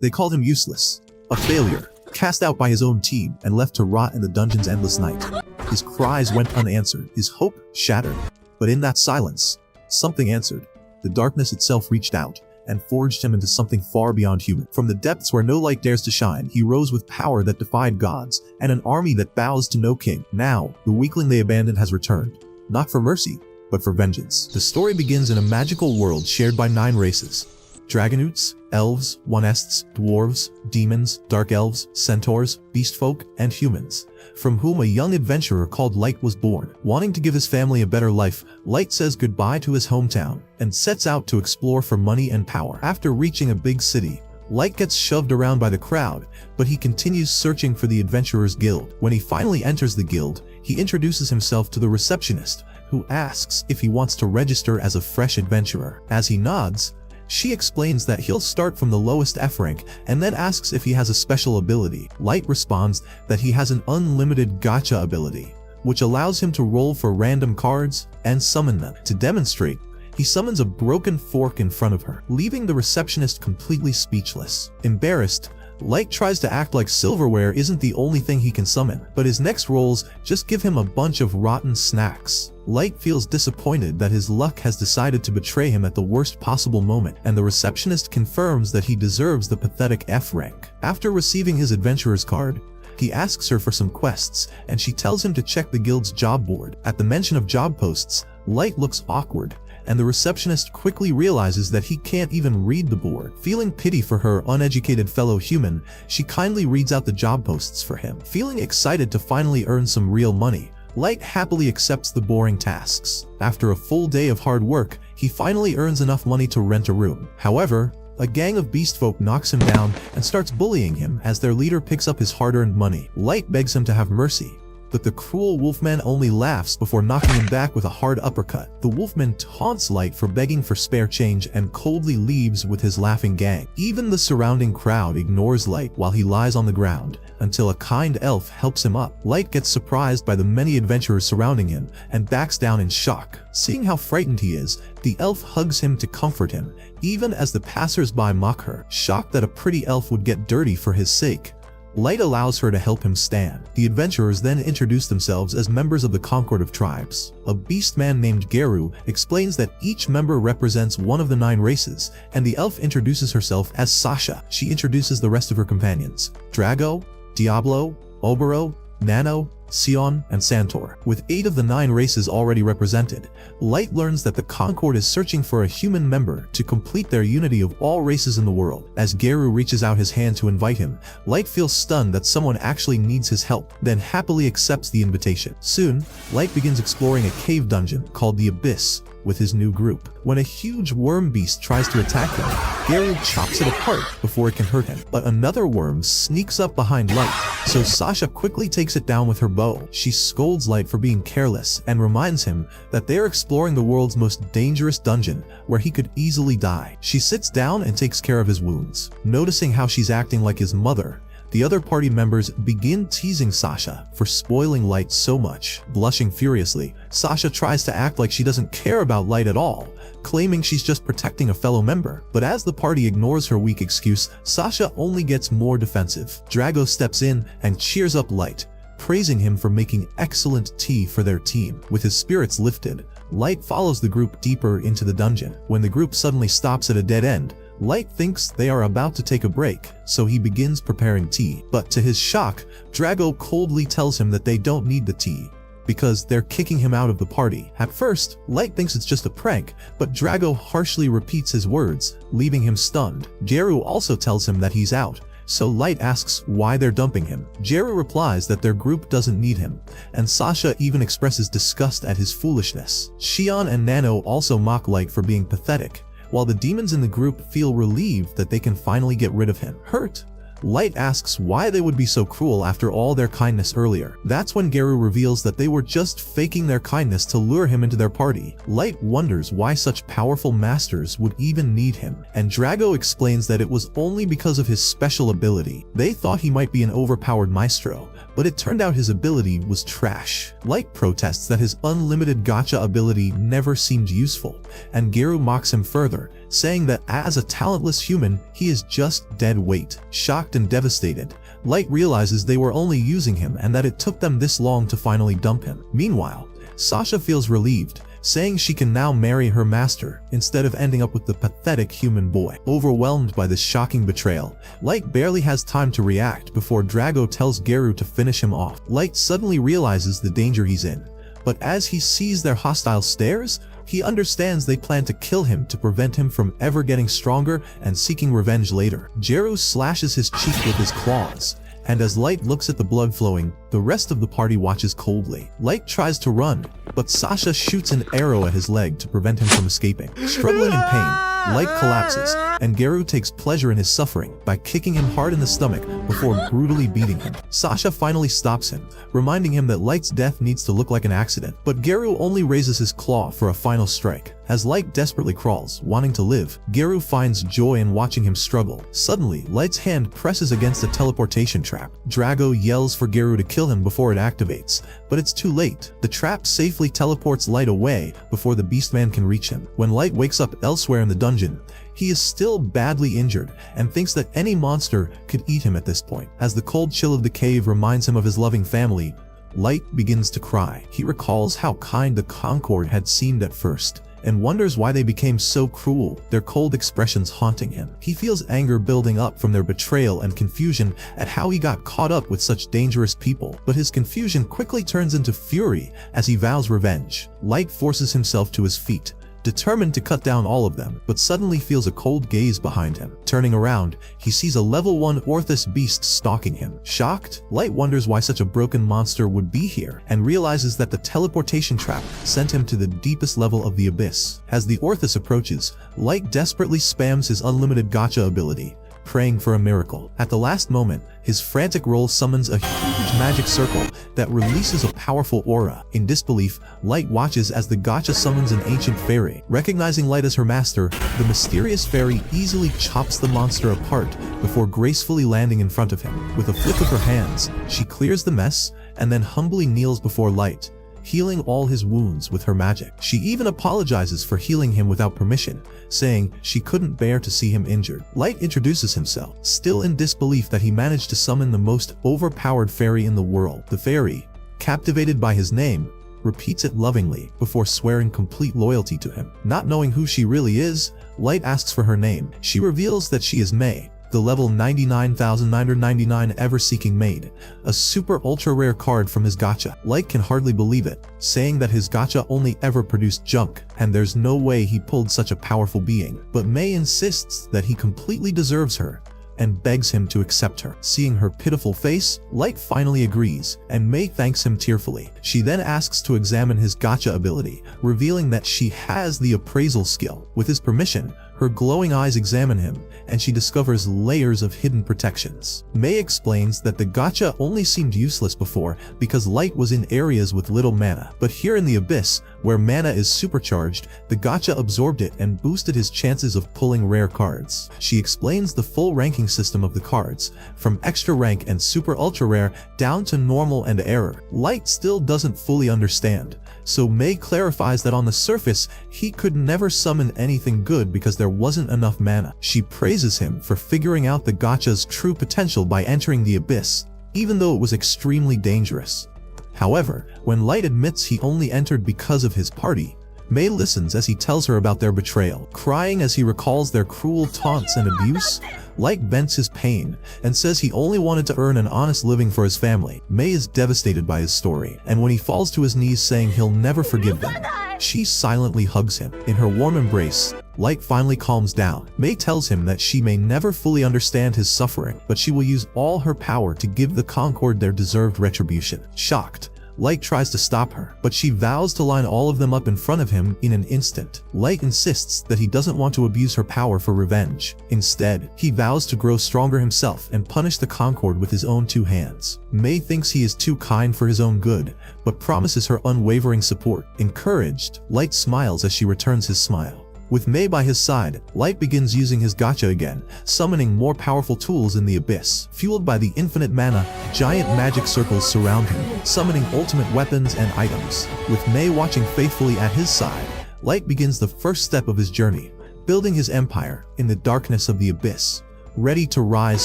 They called him useless, a failure, cast out by his own team and left to rot in the dungeon's endless night. His cries went unanswered, his hope shattered. But in that silence, something answered. The darkness itself reached out and forged him into something far beyond human. From the depths where no light dares to shine, he rose with power that defied gods and an army that bows to no king. Now, the weakling they abandoned has returned, not for mercy, but for vengeance. The story begins in a magical world shared by 9 races. Dragonutes, elves, onests, dwarves, demons, dark elves, centaurs, beastfolk, and humans, from whom a young adventurer called Light was born. Wanting to give his family a better life, Light says goodbye to his hometown and sets out to explore for money and power. After reaching a big city, Light gets shoved around by the crowd, but he continues searching for the Adventurers Guild. When he finally enters the guild, he introduces himself to the receptionist, who asks if he wants to register as a fresh adventurer. As he nods, she explains that he'll start from the lowest F rank and then asks if he has a special ability. Light responds that he has an unlimited gacha ability, which allows him to roll for random cards and summon them. To demonstrate, he summons a broken fork in front of her, leaving the receptionist completely speechless. Embarrassed, Light tries to act like silverware isn't the only thing he can summon, but his next rolls just give him a bunch of rotten snacks. Light feels disappointed that his luck has decided to betray him at the worst possible moment, and the receptionist confirms that he deserves the pathetic F rank. After receiving his adventurer's card, he asks her for some quests, and she tells him to check the guild's job board. At the mention of job posts, Light looks awkward, and the receptionist quickly realizes that he can't even read the board. Feeling pity for her uneducated fellow human, she kindly reads out the job posts for him. Feeling excited to finally earn some real money, Light happily accepts the boring tasks. After a full day of hard work, he finally earns enough money to rent a room. However, a gang of beastfolk knocks him down and starts bullying him as their leader picks up his hard-earned money. Light begs him to have mercy, but the cruel wolfman only laughs before knocking him back with a hard uppercut. The wolfman taunts Light for begging for spare change and coldly leaves with his laughing gang. Even the surrounding crowd ignores Light while he lies on the ground until a kind elf helps him up. Light gets surprised by the many adventurers surrounding him and backs down in shock. Seeing how frightened he is, the elf hugs him to comfort him, even as the passers-by mock her. Shocked that a pretty elf would get dirty for his sake, Light allows her to help him stand. The adventurers then introduce themselves as members of the Concord of Tribes. A beast man named Geru explains that each member represents one of the 9 races, and the elf introduces herself as Sasha. She introduces the rest of her companions: Drago, Diablo, Obero, Nano, Sion, and Santor. With 8 of the 9 races already represented, Light learns that the Concord is searching for a human member to complete their unity of all races in the world. As Geru reaches out his hand to invite him, Light feels stunned that someone actually needs his help, then happily accepts the invitation. Soon, Light begins exploring a cave dungeon called the Abyss with his new group. When a huge worm beast tries to attack him, Geru chops it apart before it can hurt him. But another worm sneaks up behind Light, so Sasha quickly takes it down with her bow. She scolds Light for being careless and reminds him that they are exploring the world's most dangerous dungeon where he could easily die. She sits down and takes care of his wounds. Noticing how she's acting like his mother, the other party members begin teasing Sasha for spoiling Light so much. Blushing furiously, Sasha tries to act like she doesn't care about Light at all, claiming she's just protecting a fellow member. But as the party ignores her weak excuse, Sasha only gets more defensive. Drago steps in and cheers up Light, praising him for making excellent tea for their team. With his spirits lifted, Light follows the group deeper into the dungeon. When the group suddenly stops at a dead end, Light thinks they are about to take a break, so he begins preparing tea. But to his shock, Drago coldly tells him that they don't need the tea, because they're kicking him out of the party. At first, Light thinks it's just a prank, but Drago harshly repeats his words, leaving him stunned. Geru also tells him that he's out, so Light asks why they're dumping him. Geru replies that their group doesn't need him, and Sasha even expresses disgust at his foolishness. Xion and Nano also mock Light for being pathetic, while the demons in the group feel relieved that they can finally get rid of him. Hurt, Light asks why they would be so cruel after all their kindness earlier. That's when Geru reveals that they were just faking their kindness to lure him into their party. Light wonders why such powerful masters would even need him, and Drago explains that it was only because of his special ability. They thought he might be an overpowered maestro, but it turned out his ability was trash. Light protests that his unlimited gacha ability never seemed useful, and Geru mocks him further, saying that as a talentless human, he is just dead weight. Shocked and devastated, Light realizes they were only using him and that it took them this long to finally dump him. Meanwhile, Sasha feels relieved, saying she can now marry her master instead of ending up with the pathetic human boy. Overwhelmed by this shocking betrayal, Light barely has time to react before Drago tells Geru to finish him off. Light suddenly realizes the danger he's in, but as he sees their hostile stares, he understands they plan to kill him to prevent him from ever getting stronger and seeking revenge later. Geru slashes his cheek with his claws, and as Light looks at the blood flowing, the rest of the party watches coldly. Light tries to run, but Sasha shoots an arrow at his leg to prevent him from escaping. Struggling in pain, Light collapses, and Geru takes pleasure in his suffering by kicking him hard in the stomach before brutally beating him. Sasha finally stops him, reminding him that Light's death needs to look like an accident, but Geru only raises his claw for a final strike. As Light desperately crawls, wanting to live, Geru finds joy in watching him struggle. Suddenly, Light's hand presses against a teleportation trap. Drago yells for Geru to kill him before it activates, but it's too late. The trap safely teleports Light away before the Beastman can reach him. When Light wakes up elsewhere in the dungeon, he is still badly injured and thinks that any monster could eat him at this point. As the cold chill of the cave reminds him of his loving family, Light begins to cry. He recalls how kind the Concord had seemed at first, and wonders why they became so cruel, their cold expressions haunting him. He feels anger building up from their betrayal and confusion at how he got caught up with such dangerous people, but his confusion quickly turns into fury as he vows revenge. Light forces himself to his feet, determined to cut down all of them, but suddenly feels a cold gaze behind him. Turning around, he sees a level 1 Orthus beast stalking him. Shocked, Light wonders why such a broken monster would be here, and realizes that the teleportation trap sent him to the deepest level of the abyss. As the Orthus approaches, Light desperately spams his unlimited gacha ability, praying for a miracle. At the last moment, his frantic roll summons a huge magic circle that releases a powerful aura. In disbelief, Light watches as the gacha summons an ancient fairy. Recognizing Light as her master, the mysterious fairy easily chops the monster apart before gracefully landing in front of him. With a flick of her hands, she clears the mess and then humbly kneels before Light, healing all his wounds with her magic. She even apologizes for healing him without permission, saying she couldn't bear to see him injured. Light introduces himself, still in disbelief that he managed to summon the most overpowered fairy in the world. The fairy, captivated by his name, repeats it lovingly before swearing complete loyalty to him. Not knowing who she really is, Light asks for her name. She reveals that she is May, the level 99,999 ever-seeking maid, a super ultra rare card from his gacha. Light can hardly believe it, saying that his gacha only ever produced junk, and there's no way he pulled such a powerful being. But May insists that he completely deserves her, and begs him to accept her. Seeing her pitiful face, Light finally agrees, and May thanks him tearfully. She then asks to examine his gacha ability, revealing that she has the appraisal skill. With his permission, her glowing eyes examine him, and she discovers layers of hidden protections. May explains that the gacha only seemed useless before because Light was in areas with little mana, but here in the Abyss, where mana is supercharged, the gacha absorbed it and boosted his chances of pulling rare cards. She explains the full ranking system of the cards, from extra rank and super ultra rare down to normal and error. Light still doesn't fully understand, so May clarifies that on the surface, he could never summon anything good because there wasn't enough mana. She praises him for figuring out the gacha's true potential by entering the Abyss, even though it was extremely dangerous. However, when Light admits he only entered because of his party, May listens as he tells her about their betrayal. Crying as he recalls their cruel taunts and abuse, Light vents his pain and says he only wanted to earn an honest living for his family. May is devastated by his story, and when he falls to his knees saying he'll never forgive them, she silently hugs him. In her warm embrace, Light finally calms down. May tells him that she may never fully understand his suffering, but she will use all her power to give the Concord their deserved retribution. Shocked, Light tries to stop her, but she vows to line all of them up in front of him in an instant. Light insists that he doesn't want to abuse her power for revenge. Instead, he vows to grow stronger himself and punish the Concord with his own 2 hands. May thinks he is too kind for his own good, but promises her unwavering support. Encouraged, Light smiles as she returns his smile. With May by his side, Light begins using his gacha again, summoning more powerful tools in the abyss. Fueled by the infinite mana, giant magic circles surround him, summoning ultimate weapons and items. With May watching faithfully at his side, Light begins the first step of his journey, building his empire in the darkness of the abyss, ready to rise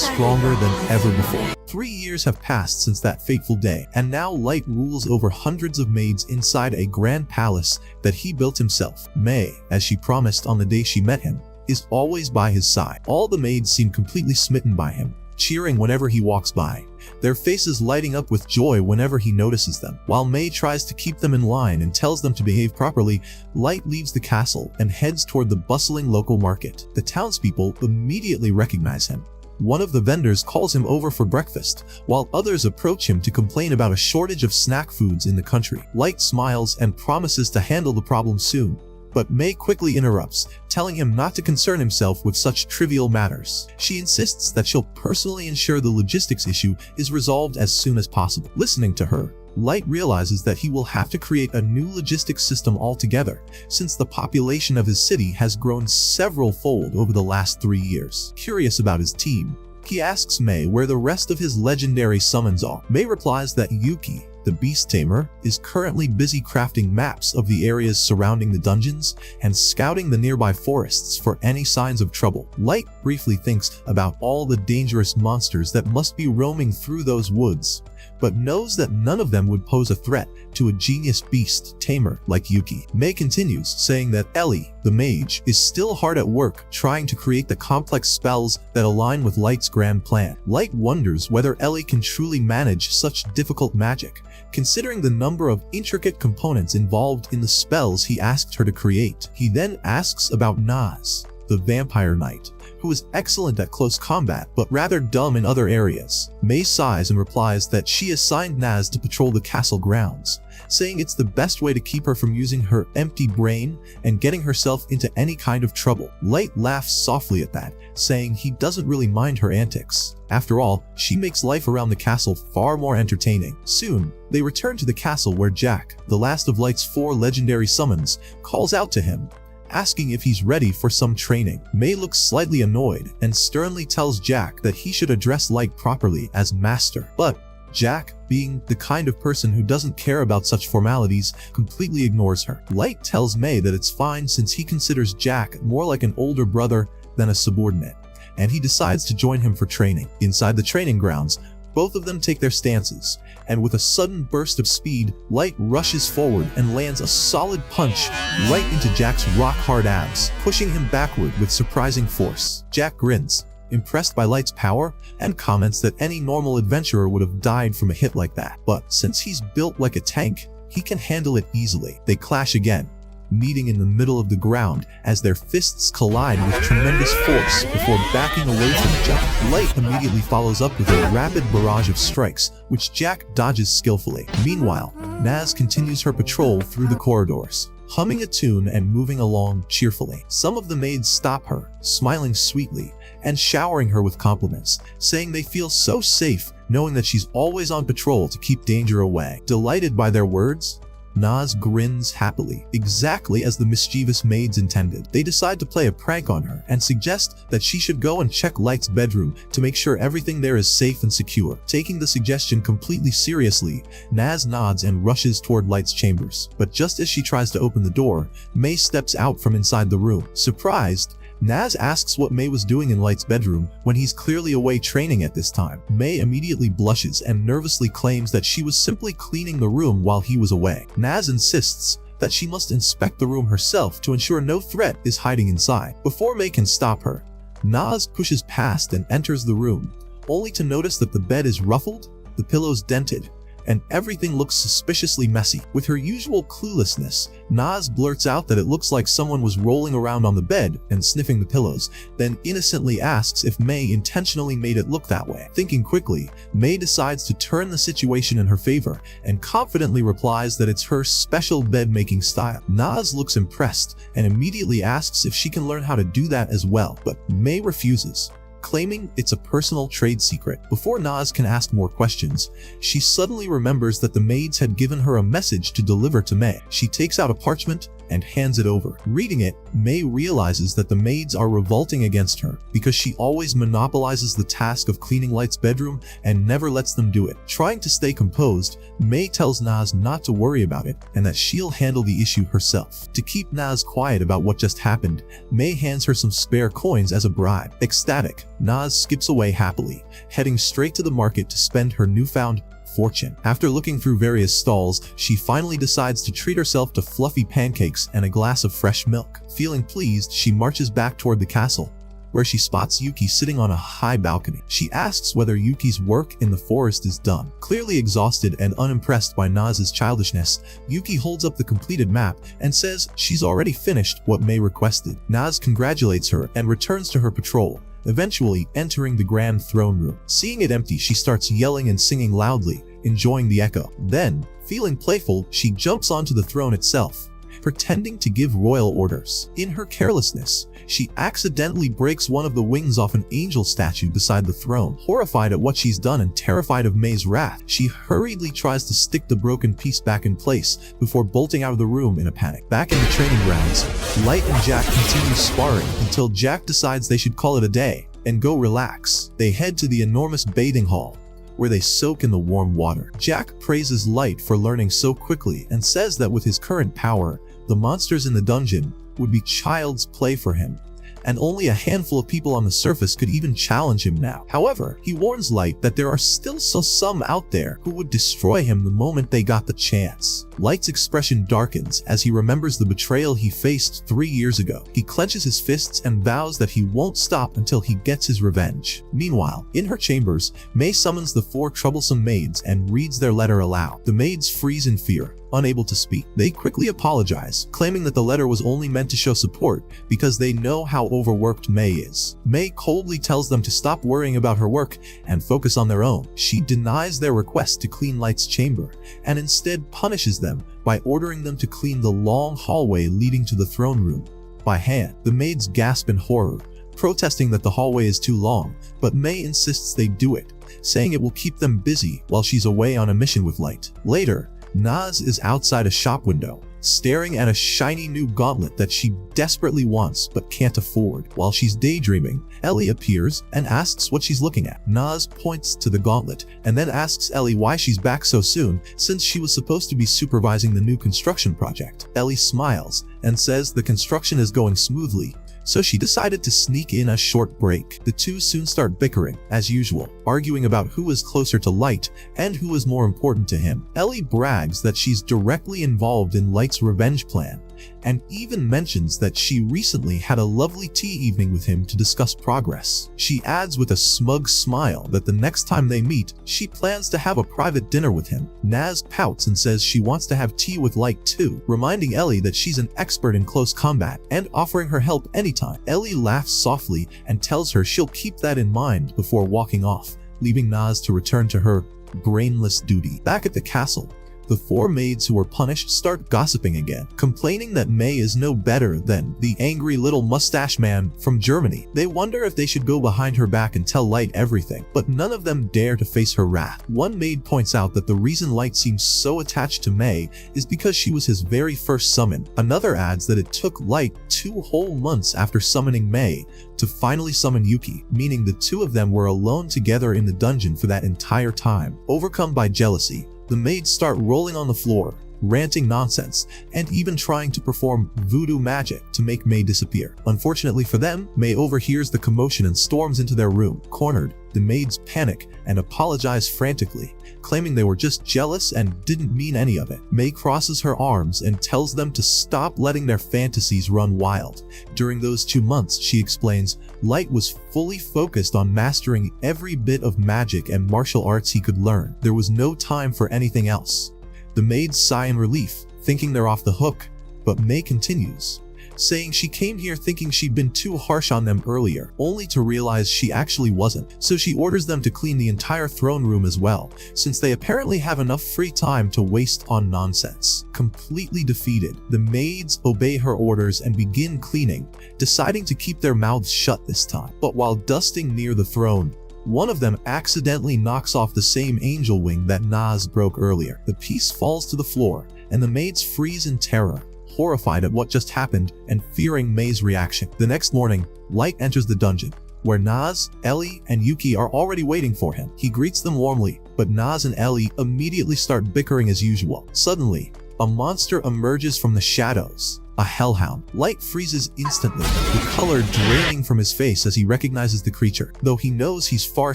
stronger than ever before. 3 years have passed since that fateful day, and now Light rules over hundreds of maids inside a grand palace that he built himself. May, as she promised on the day she met him, is always by his side. All the maids seem completely smitten by him, cheering whenever he walks by, their faces lighting up with joy whenever he notices them. While May tries to keep them in line and tells them to behave properly, Light leaves the castle and heads toward the bustling local market. The townspeople immediately recognize him. One of the vendors calls him over for breakfast, while others approach him to complain about a shortage of snack foods in the country. Light smiles and promises to handle the problem soon, but May quickly interrupts, telling him not to concern himself with such trivial matters. She insists that she'll personally ensure the logistics issue is resolved as soon as possible. Listening to her, Light realizes that he will have to create a new logistics system altogether, since the population of his city has grown several-fold over the last 3 years. Curious about his team, he asks May where the rest of his legendary summons are. May replies that Yuki, the beast tamer, is currently busy crafting maps of the areas surrounding the dungeons and scouting the nearby forests for any signs of trouble. Light briefly thinks about all the dangerous monsters that must be roaming through those woods, but knows that none of them would pose a threat to a genius beast tamer like Yuki. May continues, saying that Ellie, the mage, is still hard at work trying to create the complex spells that align with Light's grand plan. Light wonders whether Ellie can truly manage such difficult magic, considering the number of intricate components involved in the spells he asked her to create. He then asks about Naz, the vampire knight, who is excellent at close combat but rather dumb in other areas. May sighs and replies that she assigned Naz to patrol the castle grounds, saying it's the best way to keep her from using her empty brain and getting herself into any kind of trouble. Light laughs softly at that, saying he doesn't really mind her antics. After all, she makes life around the castle far more entertaining. Soon, they return to the castle where Jack, the last of Light's 4 legendary summons, calls out to him, asking if he's ready for some training. May looks slightly annoyed and sternly tells Jack that he should address Light properly as master. But Jack, being the kind of person who doesn't care about such formalities, completely ignores her. Light tells May that it's fine since he considers Jack more like an older brother than a subordinate, and he decides to join him for training. Inside the training grounds, both of them take their stances, and with a sudden burst of speed, Light rushes forward and lands a solid punch right into Jack's rock-hard abs, pushing him backward with surprising force. Jack grins, impressed by Light's power, and comments that any normal adventurer would have died from a hit like that. But since he's built like a tank, he can handle it easily. They clash again, meeting in the middle of the ground as their fists collide with tremendous force before backing away from each other. Light immediately follows up with a rapid barrage of strikes, which Jack dodges skillfully. Meanwhile, Naz continues her patrol through the corridors, humming a tune and moving along cheerfully. Some of the maids stop her, smiling sweetly and showering her with compliments, saying they feel so safe knowing that she's always on patrol to keep danger away. Delighted by their words, Naz grins happily, exactly as the mischievous maids intended. They decide to play a prank on her and suggest that she should go and check Light's bedroom to make sure everything there is safe and secure. Taking the suggestion completely seriously, Naz nods and rushes toward Light's chambers. But just as she tries to open the door, May steps out from inside the room. Surprised, Naz asks what May was doing in Light's bedroom when he's clearly away training at this time. May immediately blushes and nervously claims that she was simply cleaning the room while he was away. Naz insists that she must inspect the room herself to ensure no threat is hiding inside. Before May can stop her, Naz pushes past and enters the room, only to notice that the bed is ruffled, the pillows dented, and everything looks suspiciously messy. With her usual cluelessness, Naz blurts out that it looks like someone was rolling around on the bed and sniffing the pillows, then innocently asks if May intentionally made it look that way. Thinking quickly, May decides to turn the situation in her favor and confidently replies that it's her special bed-making style. Naz looks impressed and immediately asks if she can learn how to do that as well, but May refuses, claiming it's a personal trade secret. Before Naz can ask more questions, she suddenly remembers that the maids had given her a message to deliver to May. She takes out a parchment and hands it over. Reading it, May realizes that the maids are revolting against her because she always monopolizes the task of cleaning Light's bedroom and never lets them do it. Trying to stay composed, May tells Naz not to worry about it and that she'll handle the issue herself. To keep Naz quiet about what just happened, May hands her some spare coins as a bribe. Ecstatic, Naz skips away happily, heading straight to the market to spend her newfound fortune. After looking through various stalls, she finally decides to treat herself to fluffy pancakes and a glass of fresh milk. Feeling pleased, she marches back toward the castle, where she spots Yuki sitting on a high balcony. She asks whether Yuki's work in the forest is done. Clearly exhausted and unimpressed by Naz's childishness, Yuki holds up the completed map and says she's already finished what May requested. Naz congratulates her and returns to her patrol, eventually entering the grand throne room. Seeing it empty, she starts yelling and singing loudly, enjoying the echo. Then, feeling playful, she jumps onto the throne itself, pretending to give royal orders. In her carelessness, she accidentally breaks one of the wings off an angel statue beside the throne. Horrified at what she's done and terrified of May's wrath, she hurriedly tries to stick the broken piece back in place before bolting out of the room in a panic. Back in the training grounds, Light and Jack continue sparring until Jack decides they should call it a day and go relax. They head to the enormous bathing hall, where they soak in the warm water. Jack praises Light for learning so quickly and says that with his current power, the monsters in the dungeon would be child's play for him, and only a handful of people on the surface could even challenge him now. However, he warns Light that there are still some out there who would destroy him the moment they got the chance. Light's expression darkens as he remembers the betrayal he faced 3 years ago. He clenches his fists and vows that he won't stop until he gets his revenge. Meanwhile, in her chambers, May summons the 4 troublesome maids and reads their letter aloud. The maids freeze in fear, unable to speak. They quickly apologize, claiming that the letter was only meant to show support because they know how overworked May is. May coldly tells them to stop worrying about her work and focus on their own. She denies their request to clean Light's chamber and instead punishes them by ordering them to clean the long hallway leading to the throne room by hand. The maids gasp in horror, protesting that the hallway is too long, but May insists they do it, saying it will keep them busy while she's away on a mission with Light. Later, Naz is outside a shop window, staring at a shiny new gauntlet that she desperately wants but can't afford. While she's daydreaming, Ellie appears and asks what she's looking at. Naz points to the gauntlet and then asks Ellie why she's back so soon, since she was supposed to be supervising the new construction project. Ellie smiles and says the construction is going smoothly, so she decided to sneak in a short break. The two soon start bickering, as usual, arguing about who is closer to Light and who is more important to him. Ellie brags that she's directly involved in Light's revenge plan, and even mentions that she recently had a lovely tea evening with him to discuss progress. She adds with a smug smile that the next time they meet, she plans to have a private dinner with him. Naz pouts and says she wants to have tea with Light too, reminding Ellie that she's an expert in close combat and offering her help anytime. Ellie laughs softly and tells her she'll keep that in mind before walking off, leaving Naz to return to her brainless duty. Back at the castle, the 4 maids who were punished start gossiping again, complaining that May is no better than the angry little mustache man from Germany. They wonder if they should go behind her back and tell Light everything, but none of them dare to face her wrath. One maid points out that the reason Light seems so attached to May is because she was his very first summon. Another adds that it took Light 2 whole months after summoning May to finally summon Yuki, meaning the 2 of them were alone together in the dungeon for that entire time. Overcome by jealousy, the maids start rolling on the floor, ranting nonsense, and even trying to perform voodoo magic to make May disappear. Unfortunately for them, May overhears the commotion and storms into their room. Cornered, the maids panic and apologize frantically, claiming they were just jealous and didn't mean any of it. May crosses her arms and tells them to stop letting their fantasies run wild. During those 2 months, she explains, Light was fully focused on mastering every bit of magic and martial arts he could learn. There was no time for anything else. The maids sigh in relief, thinking they're off the hook, but May continues, saying she came here thinking she'd been too harsh on them earlier, only to realize she actually wasn't. So she orders them to clean the entire throne room as well, since they apparently have enough free time to waste on nonsense. Completely defeated, the maids obey her orders and begin cleaning, deciding to keep their mouths shut this time. But while dusting near the throne, one of them accidentally knocks off the same angel wing that Naz broke earlier. The piece falls to the floor, and the maids freeze in terror, horrified at what just happened and fearing Mei's reaction. The next morning, Light enters the dungeon, where Naz, Ellie, and Yuki are already waiting for him. He greets them warmly, but Naz and Ellie immediately start bickering as usual. Suddenly, a monster emerges from the shadows. A hellhound. Light freezes instantly, the color draining from his face as he recognizes the creature. Though he knows he's far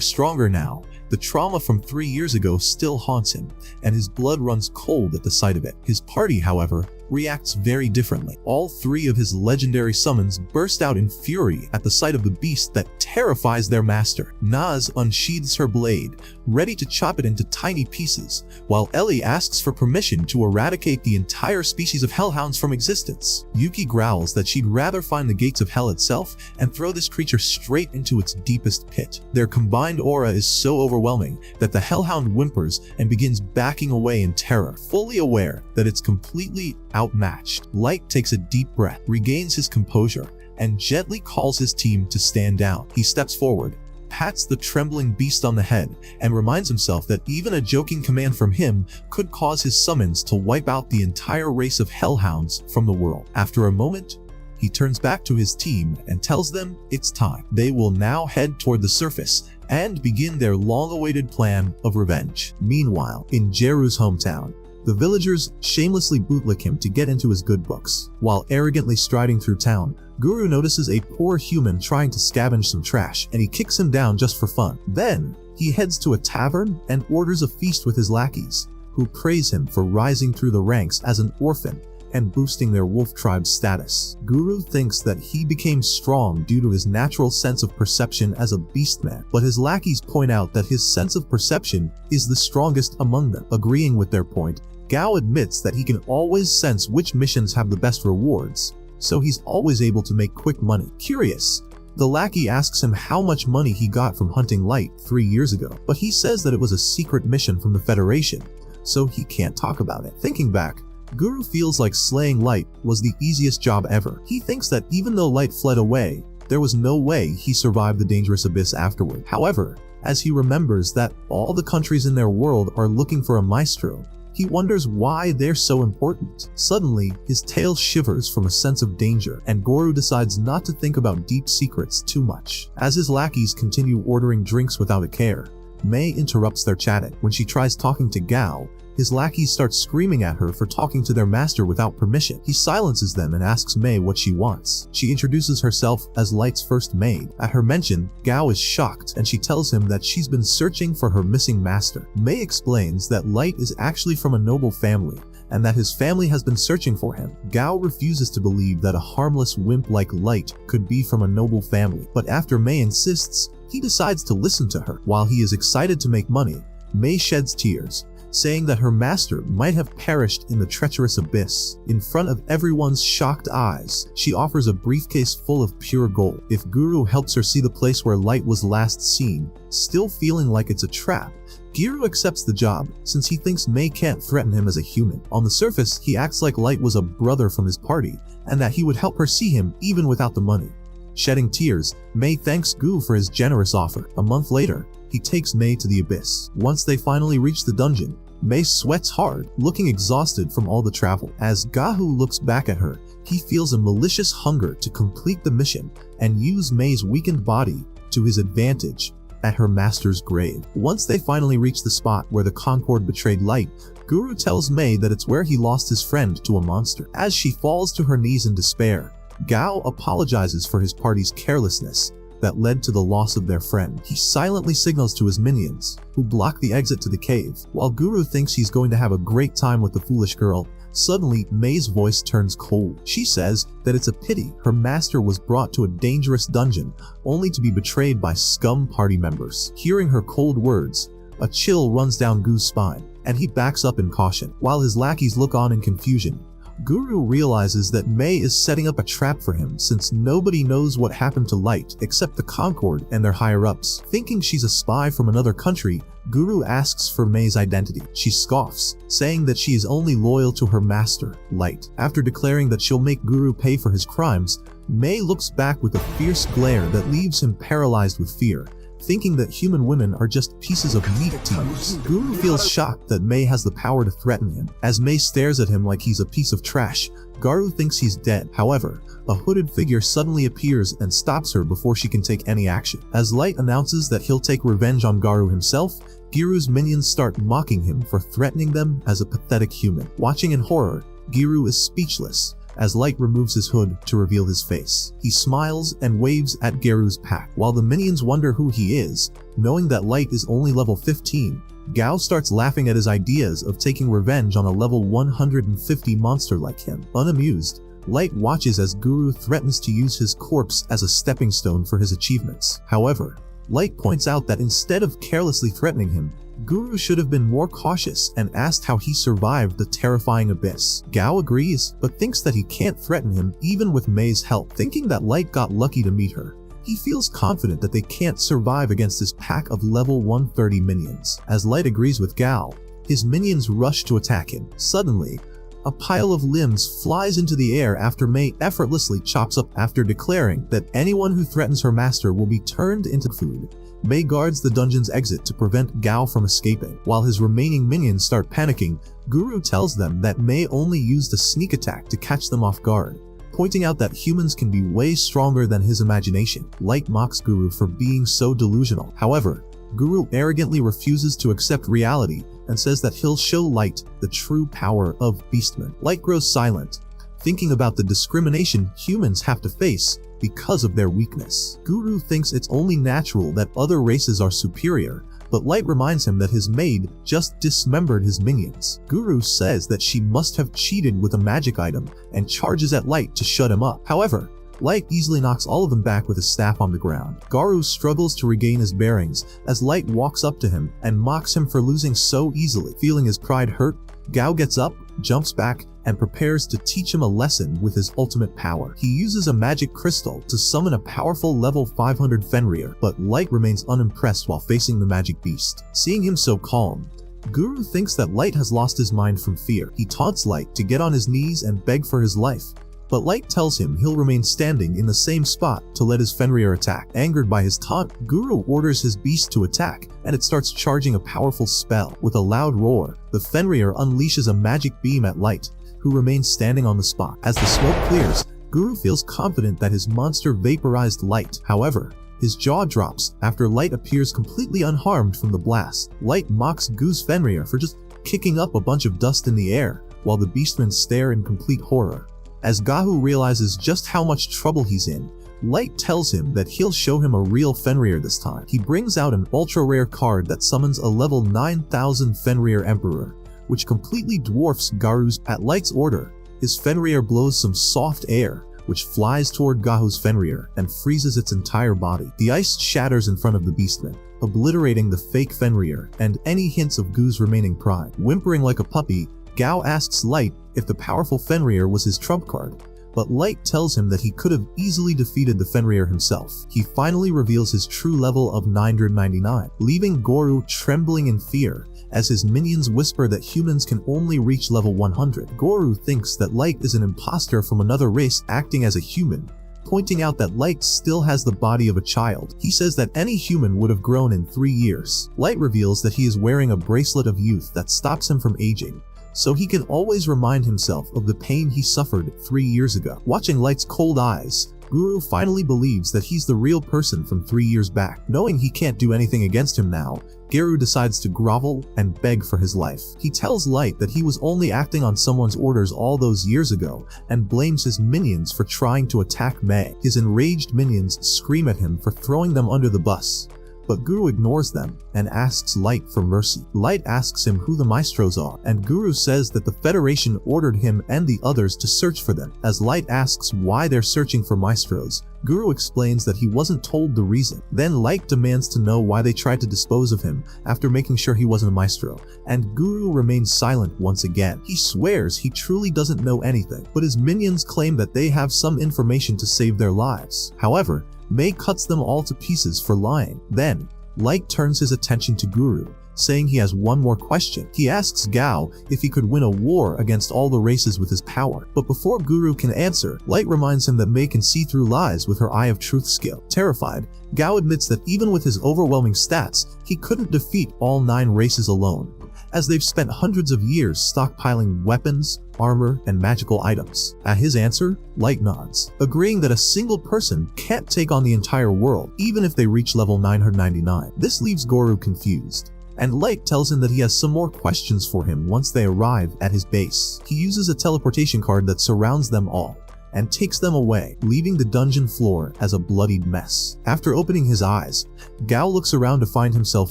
stronger now, the trauma from 3 years ago still haunts him, and his blood runs cold at the sight of it. His party, however, reacts very differently. All 3 of his legendary summons burst out in fury at the sight of the beast that terrifies their master. Naz unsheathes her blade, ready to chop it into tiny pieces, while Ellie asks for permission to eradicate the entire species of hellhounds from existence. Yuki growls that she'd rather find the gates of hell itself and throw this creature straight into its deepest pit. Their combined aura is so overwhelming that the hellhound whimpers and begins backing away in terror, fully aware that it's completely outmatched. Light takes a deep breath, regains his composure, and gently calls his team to stand down. He steps forward, pats the trembling beast on the head, and reminds himself that even a joking command from him could cause his summons to wipe out the entire race of hellhounds from the world. After a moment, he turns back to his team and tells them it's time. They will now head toward the surface and begin their long-awaited plan of revenge. Meanwhile, in Jeru's hometown, the villagers shamelessly bootlick him to get into his good books. While arrogantly striding through town, Guru notices a poor human trying to scavenge some trash, and he kicks him down just for fun. Then, he heads to a tavern and orders a feast with his lackeys, who praise him for rising through the ranks as an orphan and boosting their wolf tribe's status. Guru thinks that he became strong due to his natural sense of perception as a beastman, but his lackeys point out that his sense of perception is the strongest among them. Agreeing with their point, Gao admits that he can always sense which missions have the best rewards, so he's always able to make quick money. Curious, the lackey asks him how much money he got from hunting Light 3 years ago, but he says that it was a secret mission from the Federation, so he can't talk about it. Thinking back, Guru feels like slaying Light was the easiest job ever. He thinks that even though Light fled away, there was no way he survived the dangerous abyss afterward. However, as he remembers that all the countries in their world are looking for a maestro, he wonders why they're so important. Suddenly, his tail shivers from a sense of danger, and Guru decides not to think about deep secrets too much. As his lackeys continue ordering drinks without a care, Mei interrupts their chatting. When she tries talking to Gao, his lackeys start screaming at her for talking to their master without permission. He silences them and asks Mei what she wants. She introduces herself as Light's first maid. At her mention, Gao is shocked, and she tells him that she's been searching for her missing master. Mei explains that Light is actually from a noble family, and that his family has been searching for him. Gao refuses to believe that a harmless wimp like Light could be from a noble family, but after Mei insists, he decides to listen to her. While he is excited to make money, Mei sheds tears, saying that her master might have perished in the treacherous abyss. In front of everyone's shocked eyes, she offers a briefcase full of pure gold. If Guru helps her see the place where Light was last seen, still feeling like it's a trap, Guru accepts the job, since he thinks Mei can't threaten him as a human. On the surface, he acts like Light was a brother from his party, and that he would help her see him even without the money. Shedding tears, Mei thanks Gu for his generous offer. A month later, he takes Mei to the abyss. Once they finally reach the dungeon, Mei sweats hard, looking exhausted from all the travel. As Gahu looks back at her, he feels a malicious hunger to complete the mission and use Mei's weakened body to his advantage at her master's grave. Once they finally reach the spot where the Concord betrayed Light, Guru tells Mei that it's where he lost his friend to a monster. As she falls to her knees in despair, Gao apologizes for his party's carelessness that led to the loss of their friend. He silently signals to his minions, who block the exit to the cave. While Guru thinks he's going to have a great time with the foolish girl, suddenly Mei's voice turns cold. She says that it's a pity her master was brought to a dangerous dungeon only to be betrayed by scum party members. Hearing her cold words, a chill runs down Gu's spine, and he backs up in caution. While his lackeys look on in confusion, Guru realizes that Mei is setting up a trap for him, since nobody knows what happened to Light except the Concord and their higher-ups. Thinking she's a spy from another country, Guru asks for Mei's identity. She scoffs, saying that she is only loyal to her master, Light. After declaring that she'll make Guru pay for his crimes, Mei looks back with a fierce glare that leaves him paralyzed with fear, thinking that human women are just pieces of meat to use. Guru feels shocked that Mei has the power to threaten him. As Mei stares at him like he's a piece of trash, Garu thinks he's dead. However, a hooded figure suddenly appears and stops her before she can take any action. As Light announces that he'll take revenge on Garu himself, Giru's minions start mocking him for threatening them as a pathetic human. Watching in horror, Giru is speechless as Light removes his hood to reveal his face. He smiles and waves at Garu's pack. While the minions wonder who he is, knowing that Light is only level 15, Gao starts laughing at his ideas of taking revenge on a level 150 monster like him. Unamused, Light watches as Guru threatens to use his corpse as a stepping stone for his achievements. However, Light points out that instead of carelessly threatening him, Guru should have been more cautious and asked how he survived the terrifying abyss. Gao agrees, but thinks that he can't threaten him even with Mei's help. Thinking that Light got lucky to meet her, he feels confident that they can't survive against his pack of level 130 minions. As Light agrees with Gao, his minions rush to attack him. Suddenly, a pile of limbs flies into the air after Mei effortlessly chops up after declaring that anyone who threatens her master will be turned into food. Mei guards the dungeon's exit to prevent Gao from escaping. While his remaining minions start panicking, Guru tells them that Mei only used a sneak attack to catch them off guard, pointing out that humans can be way stronger than his imagination. Light mocks Guru for being so delusional. However, Guru arrogantly refuses to accept reality and says that he'll show Light the true power of Beastmen. Light grows silent, thinking about the discrimination humans have to face because of their weakness. Guru thinks it's only natural that other races are superior, but Light reminds him that his maid just dismembered his minions. Guru says that she must have cheated with a magic item and charges at Light to shut him up. However, Light easily knocks all of them back with his staff on the ground. Garu struggles to regain his bearings as Light walks up to him and mocks him for losing so easily. Feeling his pride hurt, Gao gets up, jumps back, and prepares to teach him a lesson with his ultimate power. He uses a magic crystal to summon a powerful level 500 Fenrir, but Light remains unimpressed while facing the magic beast. Seeing him so calm, Guru thinks that Light has lost his mind from fear. He taunts Light to get on his knees and beg for his life, but Light tells him he'll remain standing in the same spot to let his Fenrir attack. Angered by his taunt, Guru orders his beast to attack, and it starts charging a powerful spell. With a loud roar, the Fenrir unleashes a magic beam at Light, who remains standing on the spot. As the smoke clears, Guru feels confident that his monster vaporized Light. However, his jaw drops after Light appears completely unharmed from the blast. Light mocks Gu's Fenrir for just kicking up a bunch of dust in the air, while the beastmen stare in complete horror. As Gahu realizes just how much trouble he's in, Light tells him that he'll show him a real Fenrir this time. He brings out an ultra-rare card that summons a level 9000 Fenrir Emperor, which completely dwarfs Garu's. At Light's order, his Fenrir blows some soft air, which flies toward Gahu's Fenrir and freezes its entire body. The ice shatters in front of the beastmen, obliterating the fake Fenrir and any hints of Gu's remaining pride. Whimpering like a puppy, Gao asks Light if the powerful Fenrir was his trump card, but Light tells him that he could have easily defeated the Fenrir himself. He finally reveals his true level of 999, leaving Guru trembling in fear as his minions whisper that humans can only reach level 100. Guru thinks that Light is an imposter from another race acting as a human, pointing out that Light still has the body of a child. He says that any human would have grown in 3 years. Light reveals that he is wearing a bracelet of youth that stops him from aging, so he can always remind himself of the pain he suffered 3 years ago. Watching Light's cold eyes, Guru finally believes that he's the real person from 3 years back. Knowing he can't do anything against him now, Guru decides to grovel and beg for his life. He tells Light that he was only acting on someone's orders all those years ago and blames his minions for trying to attack Mei. His enraged minions scream at him for throwing them under the bus, but Guru ignores them and asks Light for mercy. Light asks him who the maestros are, and Guru says that the Federation ordered him and the others to search for them. As Light asks why they're searching for maestros, Guru explains that he wasn't told the reason. Then Light demands to know why they tried to dispose of him after making sure he wasn't a maestro, and Guru remains silent once again. He swears he truly doesn't know anything, but his minions claim that they have some information to save their lives. However, Mei cuts them all to pieces for lying. Then, Light turns his attention to Guru, saying he has one more question. He asks Gao if he could win a war against all the races with his power. But before Guru can answer, Light reminds him that Mei can see through lies with her Eye of Truth skill. Terrified, Gao admits that even with his overwhelming stats, he couldn't defeat all 9 races alone, as they've spent hundreds of years stockpiling weapons, armor, and magical items. At his answer, Light nods, agreeing that a single person can't take on the entire world, even if they reach level 999. This leaves Guru confused, and Light tells him that he has some more questions for him once they arrive at his base. He uses a teleportation card that surrounds them all and takes them away, leaving the dungeon floor as a bloodied mess. After opening his eyes, Gao looks around to find himself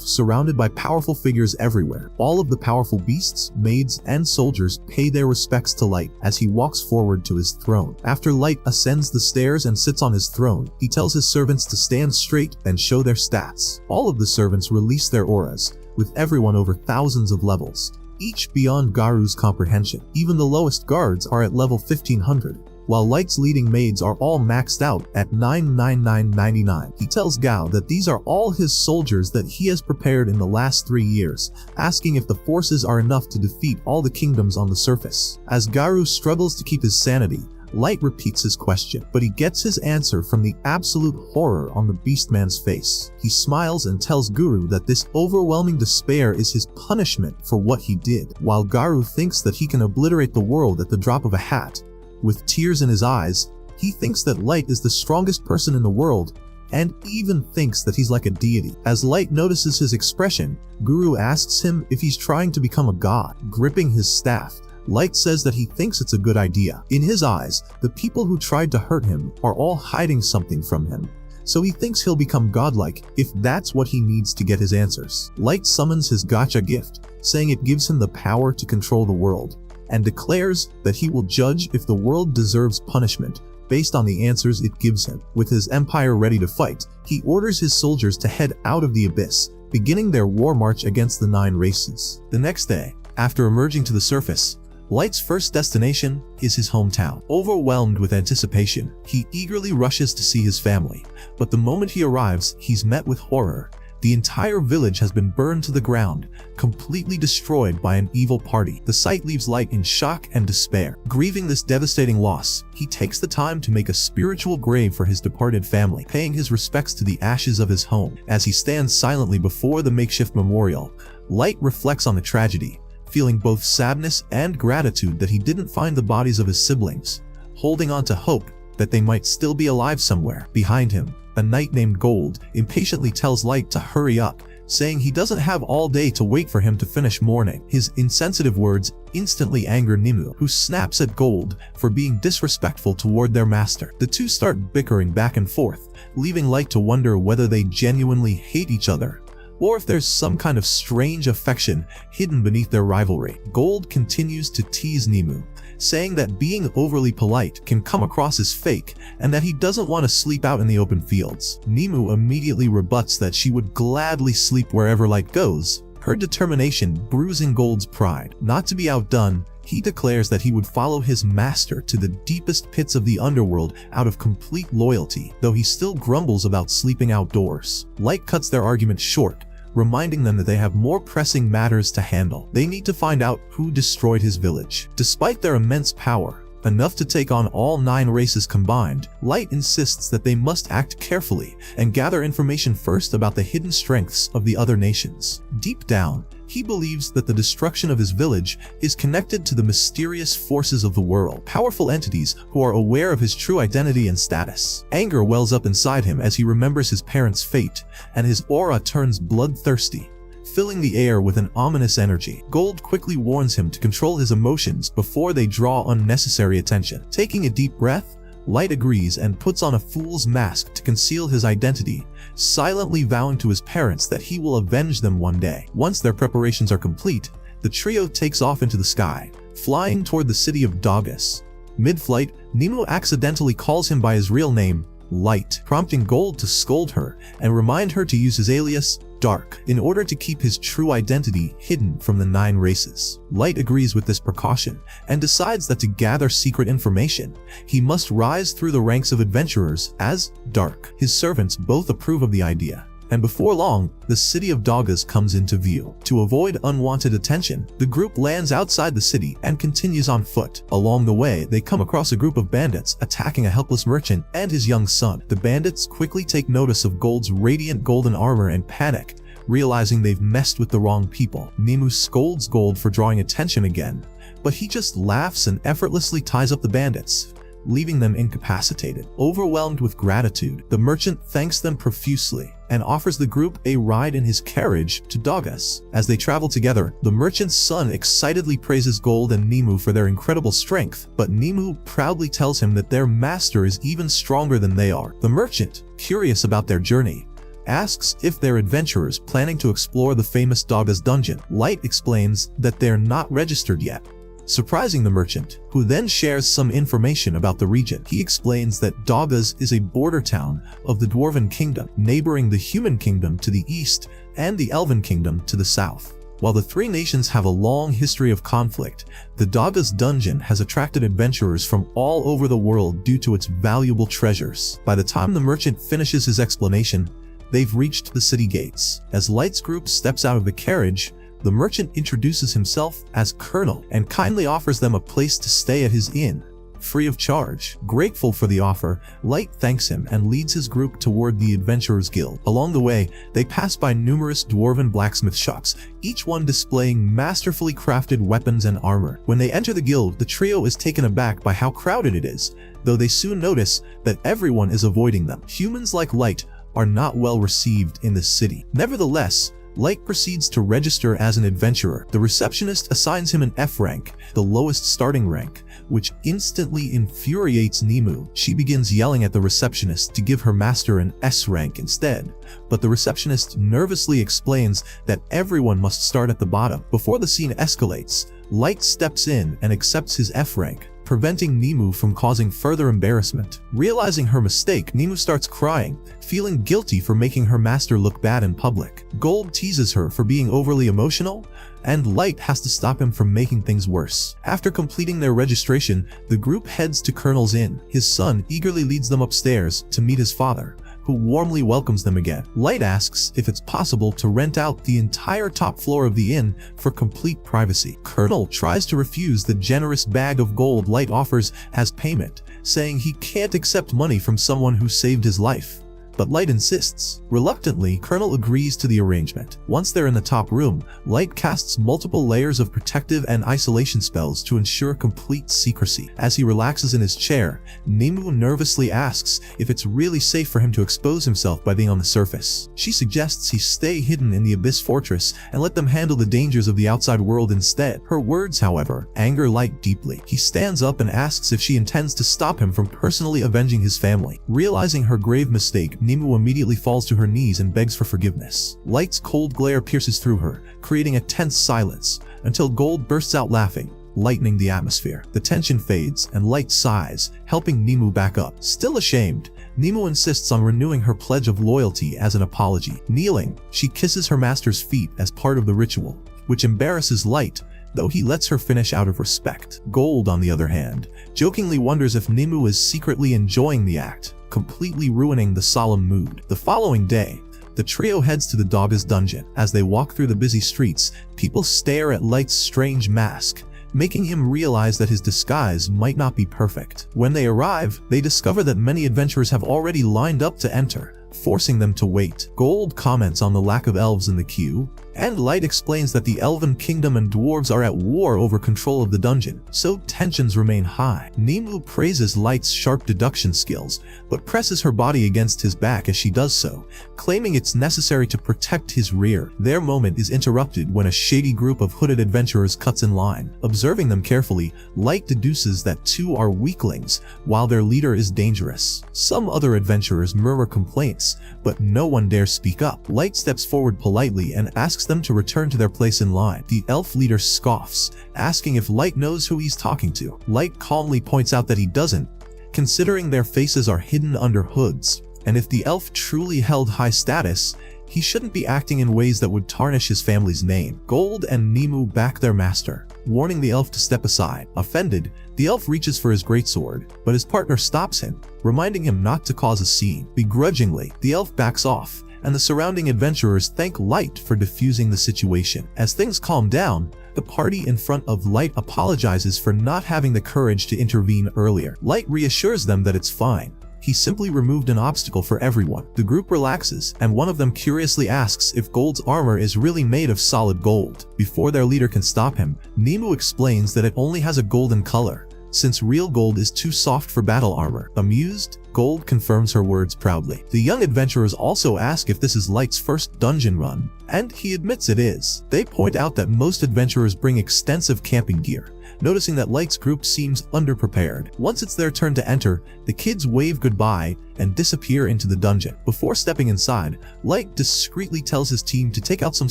surrounded by powerful figures everywhere. All of the powerful beasts, maids, and soldiers pay their respects to Light as he walks forward to his throne. After Light ascends the stairs and sits on his throne, he tells his servants to stand straight and show their stats. All of the servants release their auras, with everyone over thousands of levels, each beyond Garu's comprehension. Even the lowest guards are at level 1500. While Light's leading maids are all maxed out at 99999. He tells Gao that these are all his soldiers that he has prepared in the last 3 years, asking if the forces are enough to defeat all the kingdoms on the surface. As Garu struggles to keep his sanity, Light repeats his question, but he gets his answer from the absolute horror on the Beastman's face. He smiles and tells Guru that this overwhelming despair is his punishment for what he did. While Garu thinks that he can obliterate the world at the drop of a hat, with tears in his eyes, he thinks that Light is the strongest person in the world, and even thinks that he's like a deity. As Light notices his expression, Guru asks him if he's trying to become a god. Gripping his staff, Light says that he thinks it's a good idea. In his eyes, the people who tried to hurt him are all hiding something from him, so he thinks he'll become godlike if that's what he needs to get his answers. Light summons his gacha gift, saying it gives him the power to control the world, and declares that he will judge if the world deserves punishment based on the answers it gives him. With his empire ready to fight, he orders his soldiers to head out of the abyss, beginning their war march against the 9 races. The next day, after emerging to the surface, Light's first destination is his hometown. Overwhelmed with anticipation, he eagerly rushes to see his family, but the moment he arrives, he's met with horror. The entire village has been burned to the ground, completely destroyed by an evil party. The sight leaves Light in shock and despair. Grieving this devastating loss, he takes the time to make a spiritual grave for his departed family, paying his respects to the ashes of his home. As he stands silently before the makeshift memorial, Light reflects on the tragedy, feeling both sadness and gratitude that he didn't find the bodies of his siblings, holding on to hope that they might still be alive somewhere. Behind him, a knight named Gold impatiently tells Light to hurry up, saying he doesn't have all day to wait for him to finish mourning. His insensitive words instantly anger Nimue, who snaps at Gold for being disrespectful toward their master. The two start bickering back and forth, leaving Light to wonder whether they genuinely hate each other, or if there's some kind of strange affection hidden beneath their rivalry. Gold continues to tease Nimue, saying that being overly polite can come across as fake and that he doesn't want to sleep out in the open fields. Nimue immediately rebuts that she would gladly sleep wherever Light goes, her determination bruising Gold's pride. Not to be outdone, he declares that he would follow his master to the deepest pits of the underworld out of complete loyalty, though he still grumbles about sleeping outdoors. Light cuts their argument short, reminding them that they have more pressing matters to handle. They need to find out who destroyed his village. Despite their immense power, enough to take on all 9 races combined, Light insists that they must act carefully and gather information first about the hidden strengths of the other nations. Deep down, he believes that the destruction of his village is connected to the mysterious forces of the world, powerful entities who are aware of his true identity and status. Anger wells up inside him as he remembers his parents' fate, and his aura turns bloodthirsty, filling the air with an ominous energy. Gold quickly warns him to control his emotions before they draw unnecessary attention. Taking a deep breath, Light agrees and puts on a fool's mask to conceal his identity, silently vowing to his parents that he will avenge them one day. Once their preparations are complete, the trio takes off into the sky, flying toward the city of Dogus. Mid-flight, Nimue accidentally calls him by his real name, Light, prompting Gold to scold her and remind her to use his alias, Dark, in order to keep his true identity hidden from the 9 races. Light agrees with this precaution and decides that to gather secret information, he must rise through the ranks of adventurers as Dark. His servants both approve of the idea, And before long, the city of Dogas comes into view. To avoid unwanted attention, the group lands outside the city and continues on foot. Along the way, they come across a group of bandits attacking a helpless merchant and his young son. The bandits quickly take notice of Gold's radiant golden armor and panic, realizing they've messed with the wrong people. Nemu scolds Gold for drawing attention again, but he just laughs and effortlessly ties up the bandits, leaving them incapacitated. Overwhelmed with gratitude, the merchant thanks them profusely and offers the group a ride in his carriage to Dogas. As they travel together, the merchant's son excitedly praises Gold and Nemu for their incredible strength, but Nemu proudly tells him that their master is even stronger than they are. The merchant, curious about their journey, asks if they're adventurers planning to explore the famous Dogas dungeon. Light explains that they're not registered yet, surprising the merchant, who then shares some information about the region. He explains that Dogas is a border town of the Dwarven Kingdom, neighboring the Human Kingdom to the east and the Elven Kingdom to the south. While the three nations have a long history of conflict, the Dogas dungeon has attracted adventurers from all over the world due to its valuable treasures. By the time the merchant finishes his explanation, they've reached the city gates. As Light's group steps out of the carriage, the merchant introduces himself as Colonel and kindly offers them a place to stay at his inn, free of charge. Grateful for the offer, Light thanks him and leads his group toward the Adventurers Guild. Along the way, they pass by numerous dwarven blacksmith shops, each one displaying masterfully crafted weapons and armor. When they enter the guild, the trio is taken aback by how crowded it is, though they soon notice that everyone is avoiding them. Humans like Light are not well received in the city. Nevertheless, Light proceeds to register as an adventurer. The receptionist assigns him an F rank, the lowest starting rank, which instantly infuriates Nemu. She begins yelling at the receptionist to give her master an S rank instead, but the receptionist nervously explains that everyone must start at the bottom. Before the scene escalates, Light steps in and accepts his F rank, preventing Nemu from causing further embarrassment. Realizing her mistake, Nemu starts crying, feeling guilty for making her master look bad in public. Gold teases her for being overly emotional, and Light has to stop him from making things worse. After completing their registration, the group heads to Colonel's inn. His son eagerly leads them upstairs to meet his father, who warmly welcomes them again. Light asks if it's possible to rent out the entire top floor of the inn for complete privacy. Colonel tries to refuse the generous bag of gold Light offers as payment, saying he can't accept money from someone who saved his life. But Light insists. Reluctantly, Colonel agrees to the arrangement. Once they're in the top room, Light casts multiple layers of protective and isolation spells to ensure complete secrecy. As he relaxes in his chair, Nemu nervously asks if it's really safe for him to expose himself by being on the surface. She suggests he stay hidden in the Abyss Fortress and let them handle the dangers of the outside world instead. Her words, however, anger Light deeply. He stands up and asks if she intends to stop him from personally avenging his family. Realizing her grave mistake, Nemu immediately falls to her knees and begs for forgiveness. Light's cold glare pierces through her, creating a tense silence, until Gold bursts out laughing, lightening the atmosphere. The tension fades, and Light sighs, helping Nemu back up. Still ashamed, Nemu insists on renewing her pledge of loyalty as an apology. Kneeling, she kisses her master's feet as part of the ritual, which embarrasses Light, though he lets her finish out of respect. Gold, on the other hand, jokingly wonders if Nemu is secretly enjoying the act, completely ruining the solemn mood. The following day, the trio heads to the Dogas dungeon. As they walk through the busy streets, people stare at Light's strange mask, making him realize that his disguise might not be perfect. When they arrive, they discover that many adventurers have already lined up to enter, forcing them to wait. Gold comments on the lack of elves in the queue, and Light explains that the Elven Kingdom and dwarves are at war over control of the dungeon, so tensions remain high. Nemu praises Light's sharp deduction skills, but presses her body against his back as she does so, claiming it's necessary to protect his rear. Their moment is interrupted when a shady group of hooded adventurers cuts in line. Observing them carefully, Light deduces that two are weaklings, while their leader is dangerous. Some other adventurers murmur complaints, but no one dares speak up. Light steps forward politely and asks them to return to their place in line. The elf leader scoffs, asking if Light knows who he's talking to. Light calmly points out that he doesn't, considering their faces are hidden under hoods, and if the elf truly held high status, he shouldn't be acting in ways that would tarnish his family's name. Gold and Nemu back their master, warning the elf to step aside. Offended, the elf reaches for his greatsword, but his partner stops him, reminding him not to cause a scene. Begrudgingly, the elf backs off, and the surrounding adventurers thank Light for defusing the situation. As things calm down, the party in front of Light apologizes for not having the courage to intervene earlier. Light reassures them that it's fine. He simply removed an obstacle for everyone. The group relaxes, and one of them curiously asks if Gold's armor is really made of solid gold. Before their leader can stop him, Nemu explains that it only has a golden color, since real gold is too soft for battle armor. Amused, Gold confirms her words proudly. The young adventurers also ask if this is Light's first dungeon run, and he admits it is. They point out that most adventurers bring extensive camping gear, noticing that Light's group seems underprepared. Once it's their turn to enter, the kids wave goodbye and disappear into the dungeon. Before stepping inside, Light discreetly tells his team to take out some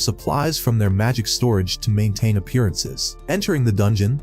supplies from their magic storage to maintain appearances. Entering the dungeon,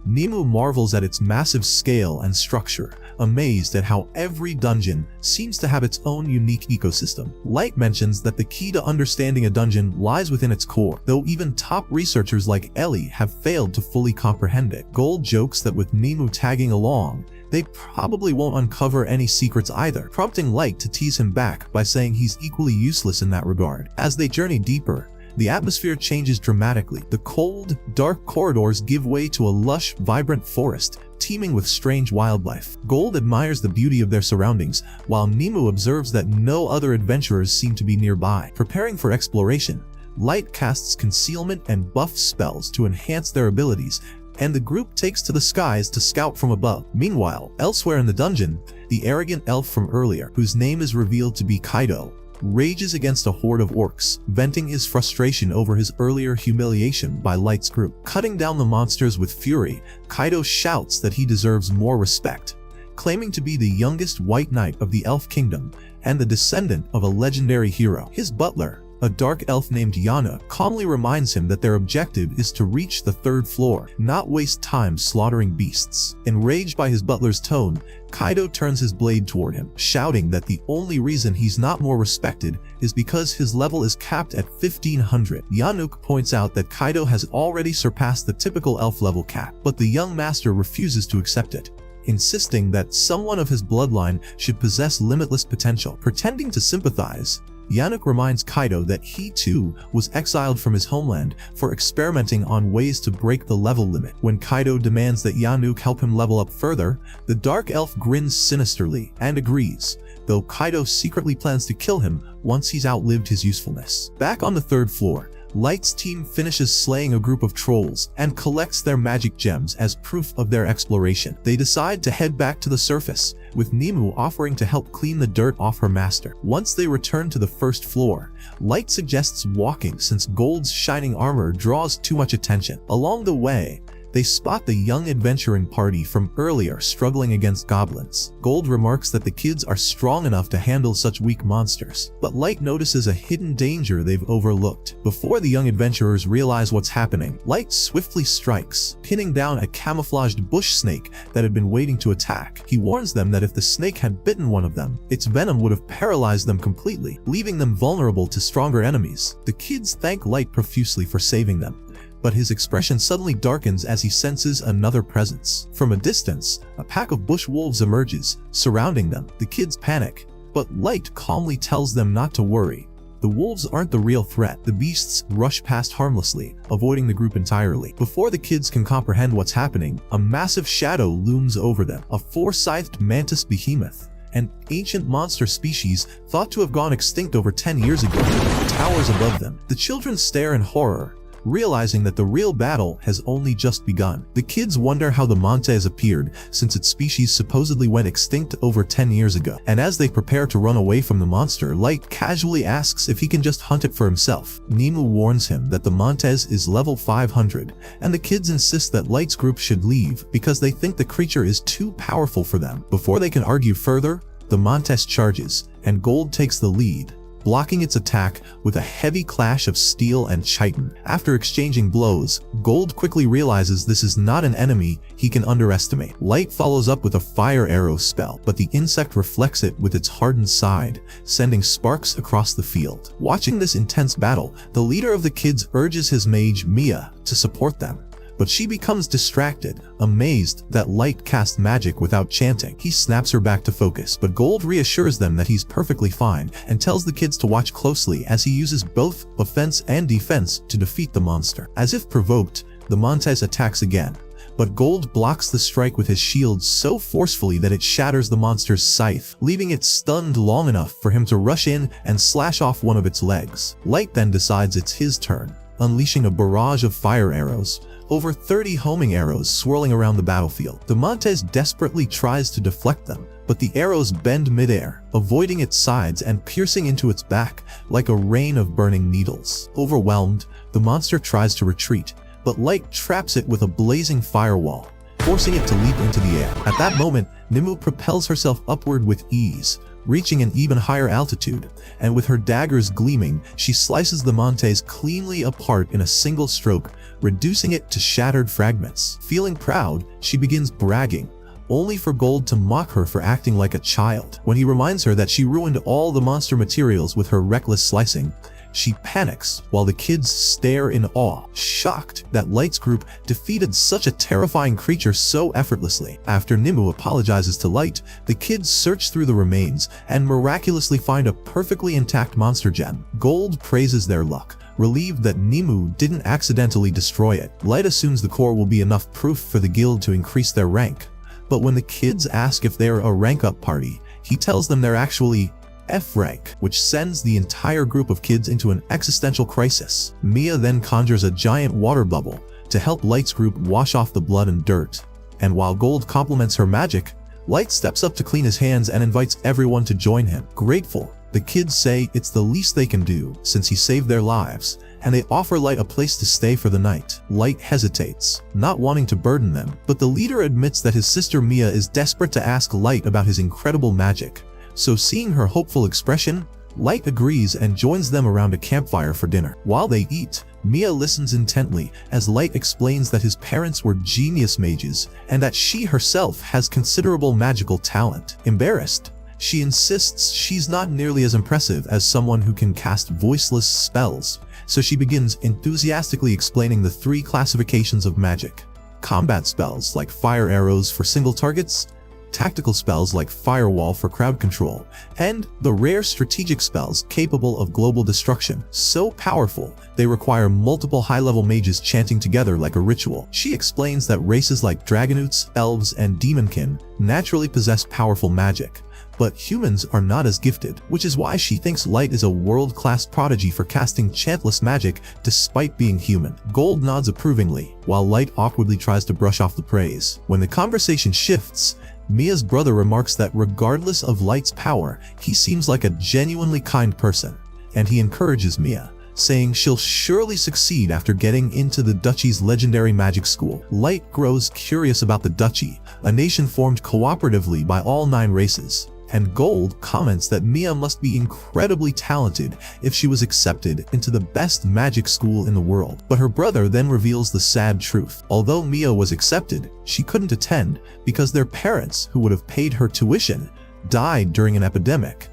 Nemu marvels at its massive scale and structure, amazed at how every dungeon seems to have its own unique ecosystem. Light mentions that the key to understanding a dungeon lies within its core, though even top researchers like Ellie have failed to fully comprehend it. Gold jokes that with Nemu tagging along, they probably won't uncover any secrets either, prompting Light to tease him back by saying he's equally useless in that regard. As they journey deeper, the atmosphere changes dramatically. The cold, dark corridors give way to a lush, vibrant forest, teeming with strange wildlife. Gold admires the beauty of their surroundings, while Nemu observes that no other adventurers seem to be nearby. Preparing for exploration, Light casts concealment and buff spells to enhance their abilities, and the group takes to the skies to scout from above. Meanwhile, elsewhere in the dungeon, the arrogant elf from earlier, whose name is revealed to be Kaido, rages against a horde of orcs, venting his frustration over his earlier humiliation by Light's group. Cutting down the monsters with fury, Kaido shouts that he deserves more respect, claiming to be the youngest white knight of the Elf Kingdom and the descendant of a legendary hero. His butler, a dark elf named Yana, calmly reminds him that their objective is to reach the 3rd floor, not waste time slaughtering beasts. Enraged by his butler's tone, Kaido turns his blade toward him, shouting that the only reason he's not more respected is because his level is capped at 1500. Yanuk points out that Kaido has already surpassed the typical elf level cap, but the young master refuses to accept it, insisting that someone of his bloodline should possess limitless potential. Pretending to sympathize, Yanuk reminds Kaido that he too was exiled from his homeland for experimenting on ways to break the level limit. When Kaido demands that Yanuk help him level up further, the dark elf grins sinisterly and agrees, though Kaido secretly plans to kill him once he's outlived his usefulness. Back on the 3rd floor, Light's team finishes slaying a group of trolls and collects their magic gems as proof of their exploration. They decide to head back to the surface, with Nemu offering to help clean the dirt off her master. Once they return to the 1st floor, Light suggests walking since Gold's shining armor draws too much attention. Along the way, they spot the young adventuring party from earlier struggling against goblins. Gold remarks that the kids are strong enough to handle such weak monsters, but Light notices a hidden danger they've overlooked. Before the young adventurers realize what's happening, Light swiftly strikes, pinning down a camouflaged bush snake that had been waiting to attack. He warns them that if the snake had bitten one of them, its venom would have paralyzed them completely, leaving them vulnerable to stronger enemies. The kids thank Light profusely for saving them, but his expression suddenly darkens as he senses another presence. From a distance, a pack of bush wolves emerges, surrounding them. The kids panic, but Light calmly tells them not to worry. The wolves aren't the real threat. The beasts rush past harmlessly, avoiding the group entirely. Before the kids can comprehend what's happening, a massive shadow looms over them, a 4-scythed mantis behemoth, an ancient monster species thought to have gone extinct over 10 years ago, towers above them. The children stare in horror, realizing that the real battle has only just begun. The kids wonder how the Montes appeared, since its species supposedly went extinct over 10 years ago. And as they prepare to run away from the monster, Light casually asks if he can just hunt it for himself. Nemu warns him that the Montes is level 500, and the kids insist that Light's group should leave because they think the creature is too powerful for them. Before they can argue further, the Montes charges, and Gold takes the lead, blocking its attack with a heavy clash of steel and chitin. After exchanging blows, Gold quickly realizes this is not an enemy he can underestimate. Light follows up with a fire arrow spell, but the insect reflects it with its hardened side, sending sparks across the field. Watching this intense battle, the leader of the kids urges his mage, Mia, to support them, but she becomes distracted, amazed that Light cast magic without chanting. He snaps her back to focus, but Gold reassures them that he's perfectly fine and tells the kids to watch closely as he uses both offense and defense to defeat the monster. As if provoked, the Montes attacks again, but Gold blocks the strike with his shield so forcefully that it shatters the monster's scythe, leaving it stunned long enough for him to rush in and slash off one of its legs. Light then decides it's his turn, unleashing a barrage of fire arrows, over 30 homing arrows swirling around the battlefield. The Montes desperately tries to deflect them, but the arrows bend midair, avoiding its sides and piercing into its back like a rain of burning needles. Overwhelmed, the monster tries to retreat, but Light traps it with a blazing firewall, forcing it to leap into the air. At that moment, Nimue propels herself upward with ease, reaching an even higher altitude, and with her daggers gleaming, she slices the Montes cleanly apart in a single stroke, reducing it to shattered fragments. Feeling proud, she begins bragging, only for Gold to mock her for acting like a child. When he reminds her that she ruined all the monster materials with her reckless slicing, she panics while the kids stare in awe, shocked that Light's group defeated such a terrifying creature so effortlessly. After Nimue apologizes to Light, the kids search through the remains and miraculously find a perfectly intact monster gem. Gold praises their luck, relieved that Nimue didn't accidentally destroy it. Light assumes the core will be enough proof for the guild to increase their rank, but when the kids ask if they're a rank-up party, he tells them they're actually F rank, which sends the entire group of kids into an existential crisis. Mia then conjures a giant water bubble to help Light's group wash off the blood and dirt, and while Gold compliments her magic, Light steps up to clean his hands and invites everyone to join him. Grateful, the kids say it's the least they can do since he saved their lives, and they offer Light a place to stay for the night. Light hesitates, not wanting to burden them, but the leader admits that his sister Mia is desperate to ask Light about his incredible magic. So seeing her hopeful expression, Light agrees and joins them around a campfire for dinner. While they eat, Mia listens intently as Light explains that his parents were genius mages and that she herself has considerable magical talent. Embarrassed, she insists she's not nearly as impressive as someone who can cast voiceless spells, so she begins enthusiastically explaining the 3 classifications of magic: combat spells like fire arrows for single targets, tactical spells like Firewall for crowd control, and the rare strategic spells capable of global destruction, so powerful they require multiple high-level mages chanting together like a ritual. She explains that races like Dragonoots, Elves, and Demonkin naturally possess powerful magic, but humans are not as gifted, which is why she thinks Light is a world-class prodigy for casting chantless magic despite being human. Gold nods approvingly, while Light awkwardly tries to brush off the praise. When the conversation shifts, Mia's brother remarks that regardless of Light's power, he seems like a genuinely kind person, and he encourages Mia, saying she'll surely succeed after getting into the Duchy's legendary magic school. Light grows curious about the Duchy, a nation formed cooperatively by all 9 races, and Gold comments that Mia must be incredibly talented if she was accepted into the best magic school in the world. But her brother then reveals the sad truth. Although Mia was accepted, she couldn't attend because their parents, who would have paid her tuition, died during an epidemic,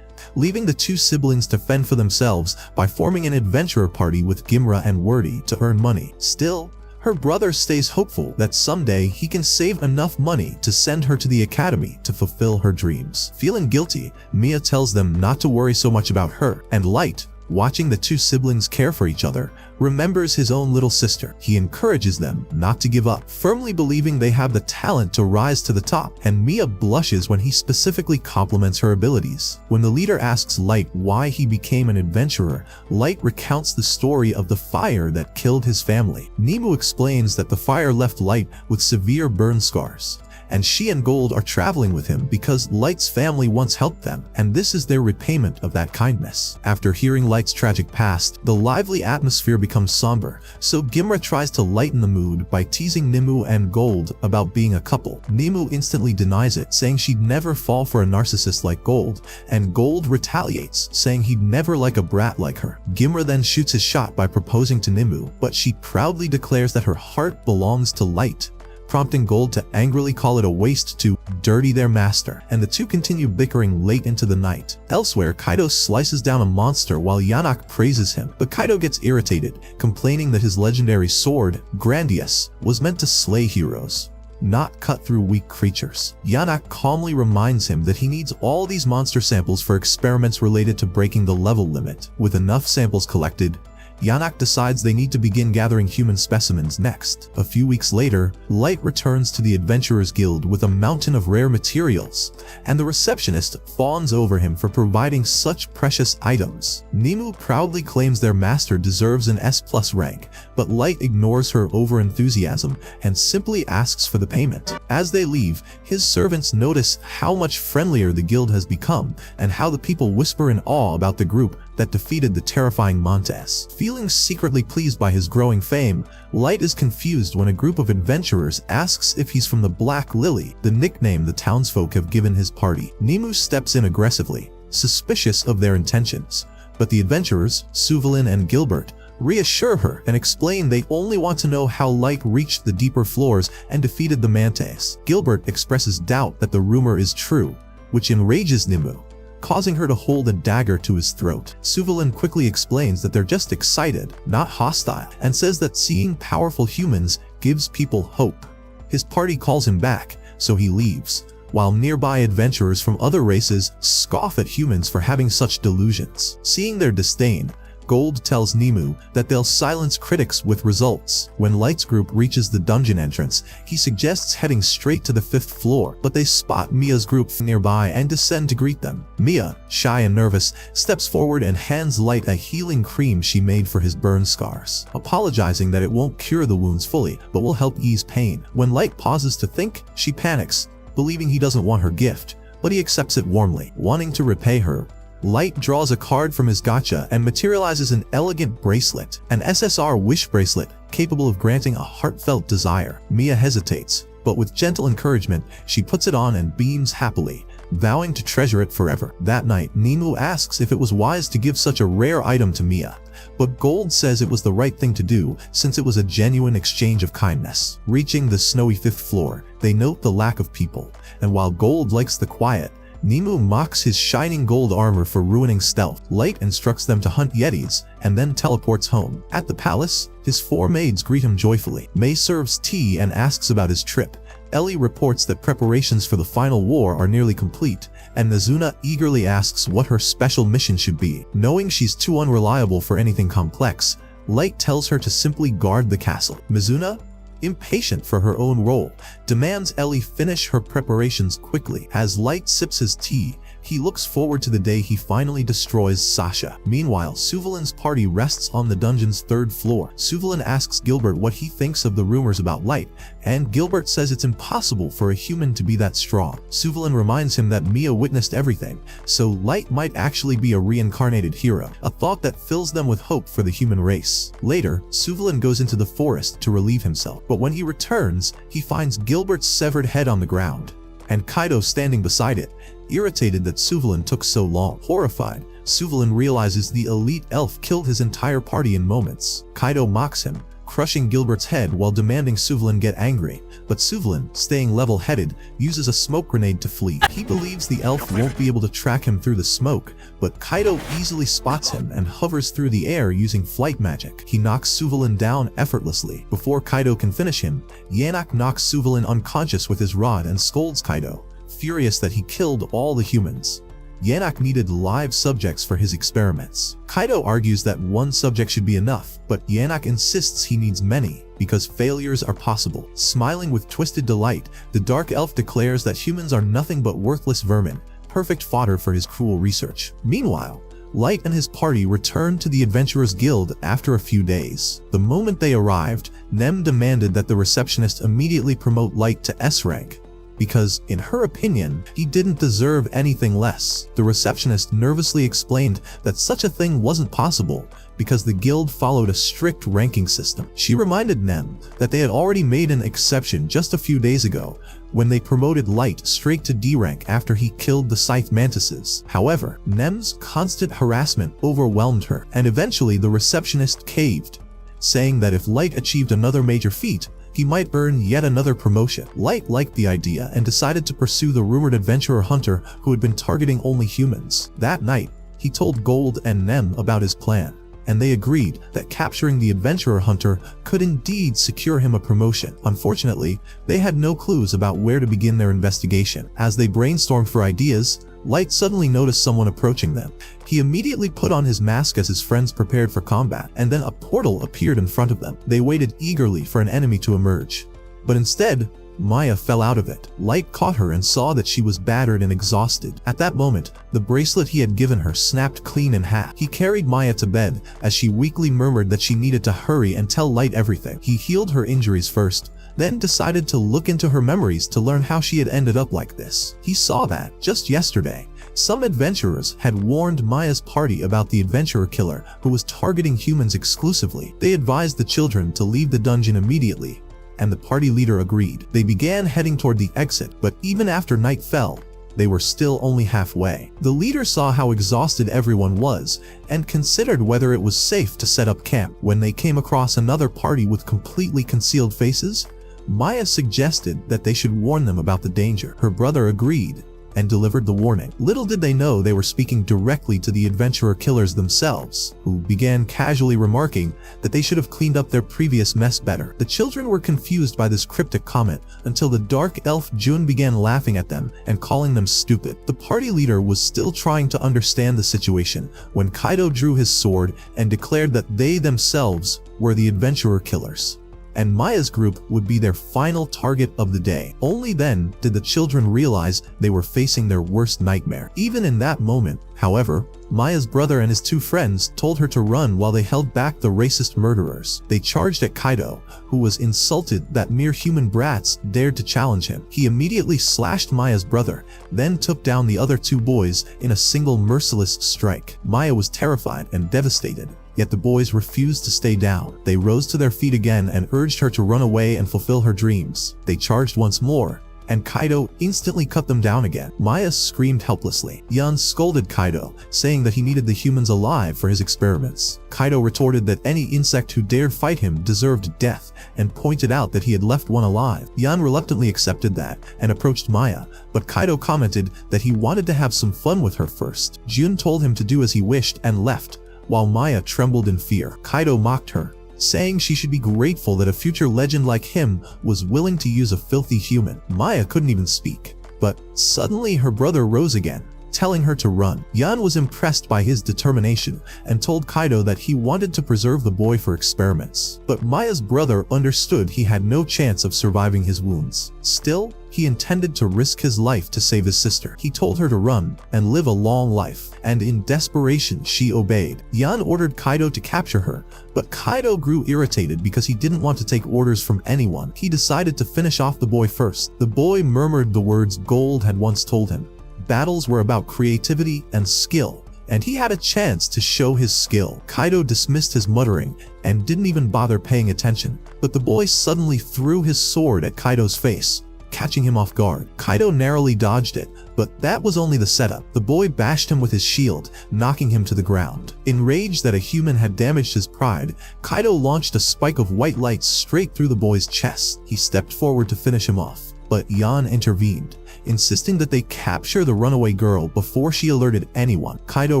leaving the 2 siblings to fend for themselves by forming an adventurer party with Gimra and Wordy to earn money. Still, her brother stays hopeful that someday he can save enough money to send her to the academy to fulfill her dreams. Feeling guilty, Mia tells them not to worry so much about her, and Light, watching the 2 siblings care for each other, remembers his own little sister. He encourages them not to give up, firmly believing they have the talent to rise to the top, and Mia blushes when he specifically compliments her abilities. When the leader asks Light why he became an adventurer, Light recounts the story of the fire that killed his family. Nimue explains that the fire left Light with severe burn scars, and she and Gold are traveling with him because Light's family once helped them, and this is their repayment of that kindness. After hearing Light's tragic past, the lively atmosphere becomes somber, so Gimra tries to lighten the mood by teasing Nimue and Gold about being a couple. Nimue instantly denies it, saying she'd never fall for a narcissist like Gold, and Gold retaliates, saying he'd never like a brat like her. Gimra then shoots his shot by proposing to Nimue, but she proudly declares that her heart belongs to Light, prompting Gold to angrily call it a waste to dirty their master, and the two continue bickering late into the night. Elsewhere, Kaido slices down a monster while Yanak praises him, but Kaido gets irritated, complaining that his legendary sword, Grandius, was meant to slay heroes, not cut through weak creatures. Yanak calmly reminds him that he needs all these monster samples for experiments related to breaking the level limit. With enough samples collected, Yanak decides they need to begin gathering human specimens next. A few weeks later, Light returns to the Adventurers Guild with a mountain of rare materials, and the receptionist fawns over him for providing such precious items. Nemu proudly claims their master deserves an S+ rank, but Light ignores her overenthusiasm and simply asks for the payment. As they leave, his servants notice how much friendlier the guild has become, and how the people whisper in awe about the group that defeated the terrifying Montes. Feeling secretly pleased by his growing fame, Light is confused when a group of adventurers asks if he's from the Black Lily, the nickname the townsfolk have given his party. Nemu steps in aggressively, suspicious of their intentions, but the adventurers, Suvalin and Gilbert, reassure her and explain they only want to know how Light reached the deeper floors and defeated the Mantes. Gilbert expresses doubt that the rumor is true, which enrages Nemu, causing her to hold a dagger to his throat. Suvalin quickly explains that they're just excited, not hostile, and says that seeing powerful humans gives people hope. His party calls him back, so he leaves, while nearby adventurers from other races scoff at humans for having such delusions. Seeing their disdain, Gold tells Nemu that they'll silence critics with results. When Light's group reaches the dungeon entrance, he suggests heading straight to the 5th floor, but they spot Mia's group nearby and descend to greet them. Mia, shy and nervous, steps forward and hands Light a healing cream she made for his burn scars, apologizing that it won't cure the wounds fully, but will help ease pain. When Light pauses to think, she panics, believing he doesn't want her gift, but he accepts it warmly. Wanting to repay her, Light draws a card from his gacha and materializes an elegant bracelet, an SSR wish bracelet capable of granting a heartfelt desire. Mia hesitates, but with gentle encouragement, she puts it on and beams happily, vowing to treasure it forever. That night, Nemu asks if it was wise to give such a rare item to Mia, but Gold says it was the right thing to do since it was a genuine exchange of kindness. Reaching the snowy 5th floor, they note the lack of people, and while Gold likes the quiet, Nemu mocks his shining gold armor for ruining stealth. Light instructs them to hunt yetis, and then teleports home. At the palace, his 4 maids greet him joyfully. Mei serves tea and asks about his trip. Ellie reports that preparations for the final war are nearly complete, and Mizuna eagerly asks what her special mission should be. Knowing she's too unreliable for anything complex, Light tells her to simply guard the castle. Mizuna, impatient for her own role, demands Ellie finish her preparations quickly. As Light sips his tea, he looks forward to the day he finally destroys Sasha. Meanwhile, Suvalin's party rests on the dungeon's 3rd floor. Suvalin asks Gilbert what he thinks of the rumors about Light, and Gilbert says it's impossible for a human to be that strong. Suvalin reminds him that Mia witnessed everything, so Light might actually be a reincarnated hero, a thought that fills them with hope for the human race. Later, Suvalin goes into the forest to relieve himself, but when he returns, he finds Gilbert's severed head on the ground, and Kaido standing beside it, irritated that Suvalin took so long. Horrified, Suvalin realizes the elite elf killed his entire party in moments. Kaido mocks him, crushing Gilbert's head while demanding Suvalin get angry, but Suvalin, staying level-headed, uses a smoke grenade to flee. He believes the elf won't be able to track him through the smoke, but Kaido easily spots him and hovers through the air using flight magic. He knocks Suvalin down effortlessly. Before Kaido can finish him, Yanak knocks Suvalin unconscious with his rod and scolds Kaido, furious that he killed all the humans. Yanak needed live subjects for his experiments. Kaido argues that one subject should be enough, but Yanak insists he needs many, because failures are possible. Smiling with twisted delight, the Dark Elf declares that humans are nothing but worthless vermin, perfect fodder for his cruel research. Meanwhile, Light and his party returned to the Adventurers Guild after a few days. The moment they arrived, Nem demanded that the receptionist immediately promote Light to S rank, because, in her opinion, he didn't deserve anything less. The receptionist nervously explained that such a thing wasn't possible because the guild followed a strict ranking system. She reminded Nem that they had already made an exception just a few days ago when they promoted Light straight to D rank after he killed the Scythe Mantises. However, Nem's constant harassment overwhelmed her, and eventually the receptionist caved, saying that if Light achieved another major feat, he might earn yet another promotion. Light liked the idea and decided to pursue the rumored adventurer hunter who had been targeting only humans. That night, he told Gold and Nem about his plan, and they agreed that capturing the adventurer hunter could indeed secure him a promotion. Unfortunately, they had no clues about where to begin their investigation. As they brainstormed for ideas, Light suddenly noticed someone approaching them. He immediately put on his mask as his friends prepared for combat, and then a portal appeared in front of them. They waited eagerly for an enemy to emerge, but instead, Maya fell out of it. Light caught her and saw that she was battered and exhausted. At that moment, the bracelet he had given her snapped clean in half. He carried Maya to bed as she weakly murmured that she needed to hurry and tell Light everything. He healed her injuries first, then decided to look into her memories to learn how she had ended up like this. He saw that, just yesterday, some adventurers had warned Maya's party about the adventurer killer who was targeting humans exclusively. They advised the children to leave the dungeon immediately, and the party leader agreed. They began heading toward the exit, but even after night fell, they were still only halfway. The leader saw how exhausted everyone was and considered whether it was safe to set up camp. When they came across another party with completely concealed faces, Maya suggested that they should warn them about the danger. Her brother agreed and delivered the warning. Little did they know they were speaking directly to the adventurer killers themselves, who began casually remarking that they should have cleaned up their previous mess better. The children were confused by this cryptic comment until the dark elf Jun began laughing at them and calling them stupid. The party leader was still trying to understand the situation when Kaido drew his sword and declared that they themselves were the adventurer killers, and Maya's group would be their final target of the day. Only then did the children realize they were facing their worst nightmare. Even in that moment, however, Maya's brother and his two friends told her to run while they held back the racist murderers. They charged at Kaido, who was insulted that mere human brats dared to challenge him. He immediately slashed Maya's brother, then took down the other two boys in a single merciless strike. Maya was terrified and devastated. Yet the boys refused to stay down. They rose to their feet again and urged her to run away and fulfill her dreams. They charged once more, and Kaido instantly cut them down again. Maya screamed helplessly. Yan scolded Kaido, saying that he needed the humans alive for his experiments. Kaido retorted that any insect who dared fight him deserved death, and pointed out that he had left one alive. Yan reluctantly accepted that and approached Maya, but Kaido commented that he wanted to have some fun with her first. Jun told him to do as he wished and left, while Maya trembled in fear. Kaido mocked her, saying she should be grateful that a future legend like him was willing to use a filthy human. Maya couldn't even speak, but suddenly her brother rose again, telling her to run. Yan was impressed by his determination and told Kaido that he wanted to preserve the boy for experiments. But Maya's brother understood he had no chance of surviving his wounds. Still, he intended to risk his life to save his sister. He told her to run and live a long life, and in desperation she obeyed. Yan ordered Kaido to capture her, but Kaido grew irritated because he didn't want to take orders from anyone. He decided to finish off the boy first. The boy murmured the words Gold had once told him. Battles were about creativity and skill, and he had a chance to show his skill. Kaido dismissed his muttering and didn't even bother paying attention, but the boy suddenly threw his sword at Kaido's face, catching him off guard. Kaido narrowly dodged it, but that was only the setup. The boy bashed him with his shield, knocking him to the ground. Enraged that a human had damaged his pride, Kaido launched a spike of white light straight through the boy's chest. He stepped forward to finish him off, but Yan intervened, insisting that they capture the runaway girl before she alerted anyone. Kaido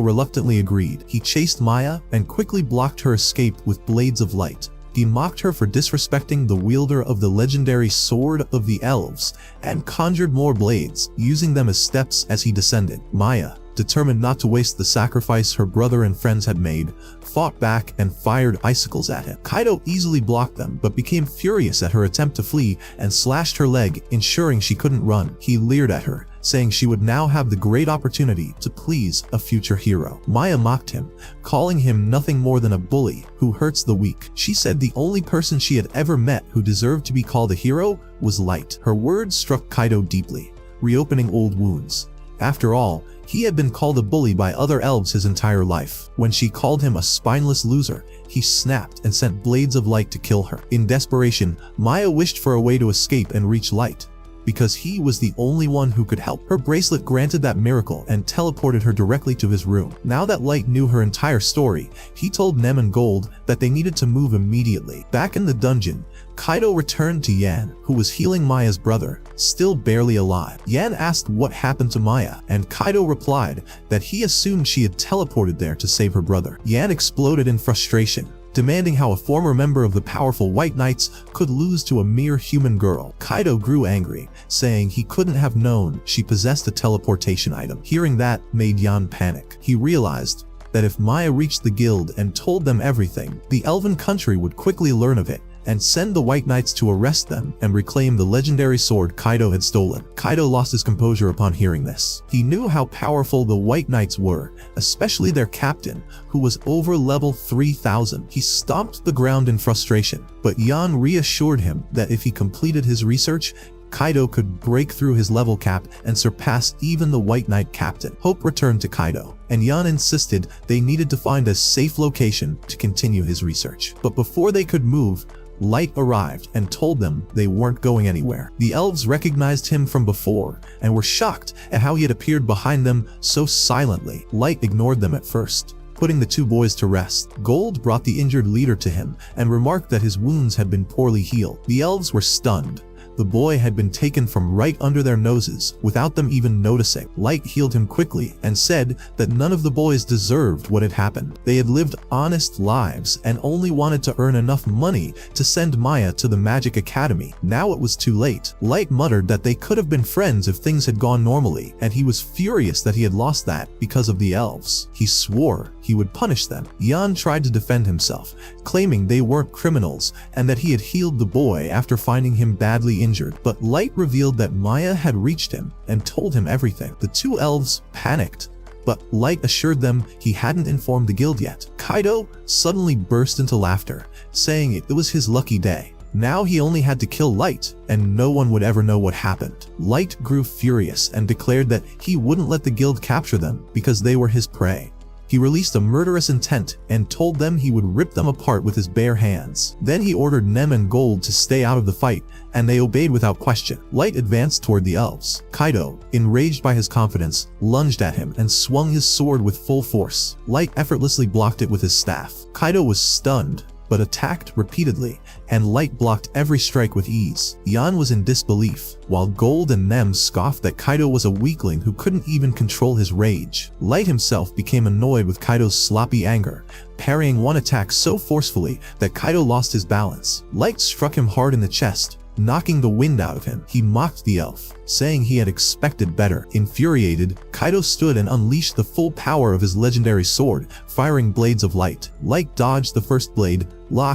reluctantly agreed. He chased Maya and quickly blocked her escape with blades of light. He mocked her for disrespecting the wielder of the legendary Sword of the Elves and conjured more blades, using them as steps as he descended. Maya, determined not to waste the sacrifice her brother and friends had made, fought back and fired icicles at him. Kaido easily blocked them, but became furious at her attempt to flee and slashed her leg, ensuring she couldn't run. He leered at her, saying she would now have the great opportunity to please a future hero. Maya mocked him, calling him nothing more than a bully who hurts the weak. She said the only person she had ever met who deserved to be called a hero was Light. Her words struck Kaido deeply, reopening old wounds. After all, he had been called a bully by other elves his entire life. When she called him a spineless loser, he snapped and sent blades of light to kill her. In desperation, Maya wished for a way to escape and reach Light, because he was the only one who could help. Her bracelet granted that miracle and teleported her directly to his room. Now that Light knew her entire story, he told Nem and Gold that they needed to move immediately. Back in the dungeon, Kaido returned to Yan, who was healing Maya's brother, still barely alive. Yan asked what happened to Maya, and Kaido replied that he assumed she had teleported there to save her brother. Yan exploded in frustration, demanding how a former member of the powerful White Knights could lose to a mere human girl. Kaido grew angry, saying he couldn't have known she possessed a teleportation item. Hearing that made Yan panic. He realized that if Maya reached the guild and told them everything, the Elven country would quickly learn of it and send the White Knights to arrest them and reclaim the legendary sword Kaido had stolen. Kaido lost his composure upon hearing this. He knew how powerful the White Knights were, especially their captain, who was over level 3000. He stomped the ground in frustration, but Yan reassured him that if he completed his research, Kaido could break through his level cap and surpass even the White Knight captain. Hope returned to Kaido, and Yan insisted they needed to find a safe location to continue his research. But before they could move, Light arrived and told them they weren't going anywhere. The elves recognized him from before and were shocked at how he had appeared behind them so silently. Light ignored them at first, putting the two boys to rest. Gold brought the injured leader to him and remarked that his wounds had been poorly healed. The elves were stunned. The boy had been taken from right under their noses without them even noticing. Light healed him quickly and said that none of the boys deserved what had happened. They had lived honest lives and only wanted to earn enough money to send Maya to the Magic Academy. Now it was too late. Light muttered that they could have been friends if things had gone normally, and he was furious that he had lost that because of the elves. He swore he would punish them. Yan tried to defend himself, claiming they weren't criminals and that he had healed the boy after finding him badly injured, but Light revealed that Maya had reached him and told him everything. The two elves panicked, but Light assured them he hadn't informed the guild yet. Kaido suddenly burst into laughter, saying it was his lucky day. Now he only had to kill Light, and no one would ever know what happened. Light grew furious and declared that he wouldn't let the guild capture them because they were his prey. He released a murderous intent and told them he would rip them apart with his bare hands. Then he ordered Nem and Gold to stay out of the fight, and they obeyed without question. Light advanced toward the elves. Kaido, enraged by his confidence, lunged at him and swung his sword with full force. Light effortlessly blocked it with his staff. Kaido was stunned, but attacked repeatedly, and Light blocked every strike with ease. Yan was in disbelief, while Gold and Nem scoffed that Kaido was a weakling who couldn't even control his rage. Light himself became annoyed with Kaido's sloppy anger, parrying one attack so forcefully that Kaido lost his balance. Light struck him hard in the chest, knocking the wind out of him. He mocked the elf, saying he had expected better. Infuriated, Kaido stood and unleashed the full power of his legendary sword, firing blades of light. Light dodged the first blade,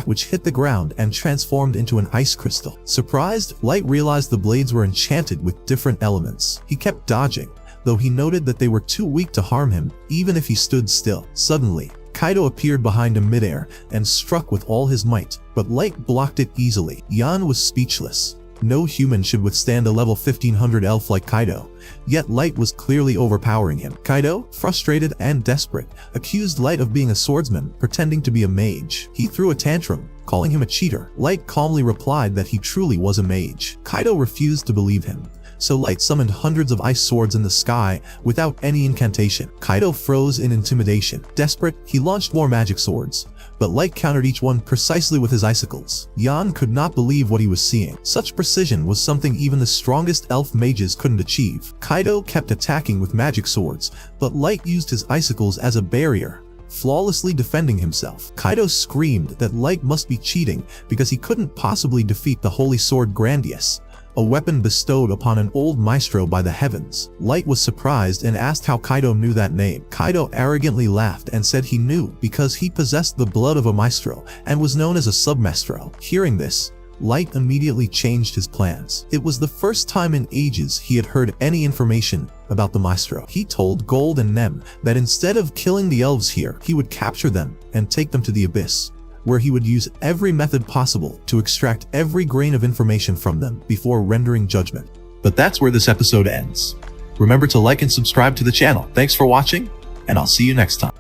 which hit the ground and transformed into an ice crystal. Surprised, Light realized the blades were enchanted with different elements. He kept dodging, though he noted that they were too weak to harm him, even if he stood still. Suddenly, Kaido appeared behind him midair and struck with all his might, but Light blocked it easily. Yan was speechless. No human should withstand a level 1500 elf like Kaido, yet Light was clearly overpowering him. Kaido, frustrated and desperate, accused Light of being a swordsman, pretending to be a mage. He threw a tantrum, calling him a cheater. Light calmly replied that he truly was a mage. Kaido refused to believe him, so Light summoned hundreds of ice swords in the sky without any incantation. Kaido froze in intimidation. Desperate, he launched more magic swords, but Light countered each one precisely with his icicles. Yan could not believe what he was seeing. Such precision was something even the strongest elf mages couldn't achieve. Kaido kept attacking with magic swords, but Light used his icicles as a barrier, flawlessly defending himself. Kaido screamed that Light must be cheating because he couldn't possibly defeat the holy sword Grandius, a weapon bestowed upon an old maestro by the heavens. Light was surprised and asked how Kaido knew that name. Kaido arrogantly laughed and said he knew because he possessed the blood of a maestro and was known as a submaestro. Hearing this, Light immediately changed his plans. It was the first time in ages he had heard any information about the maestro. He told Gold and Nem that instead of killing the elves here, he would capture them and take them to the abyss, where he would use every method possible to extract every grain of information from them before rendering judgment. But that's where this episode ends. Remember to like and subscribe to the channel. Thanks for watching, and I'll see you next time.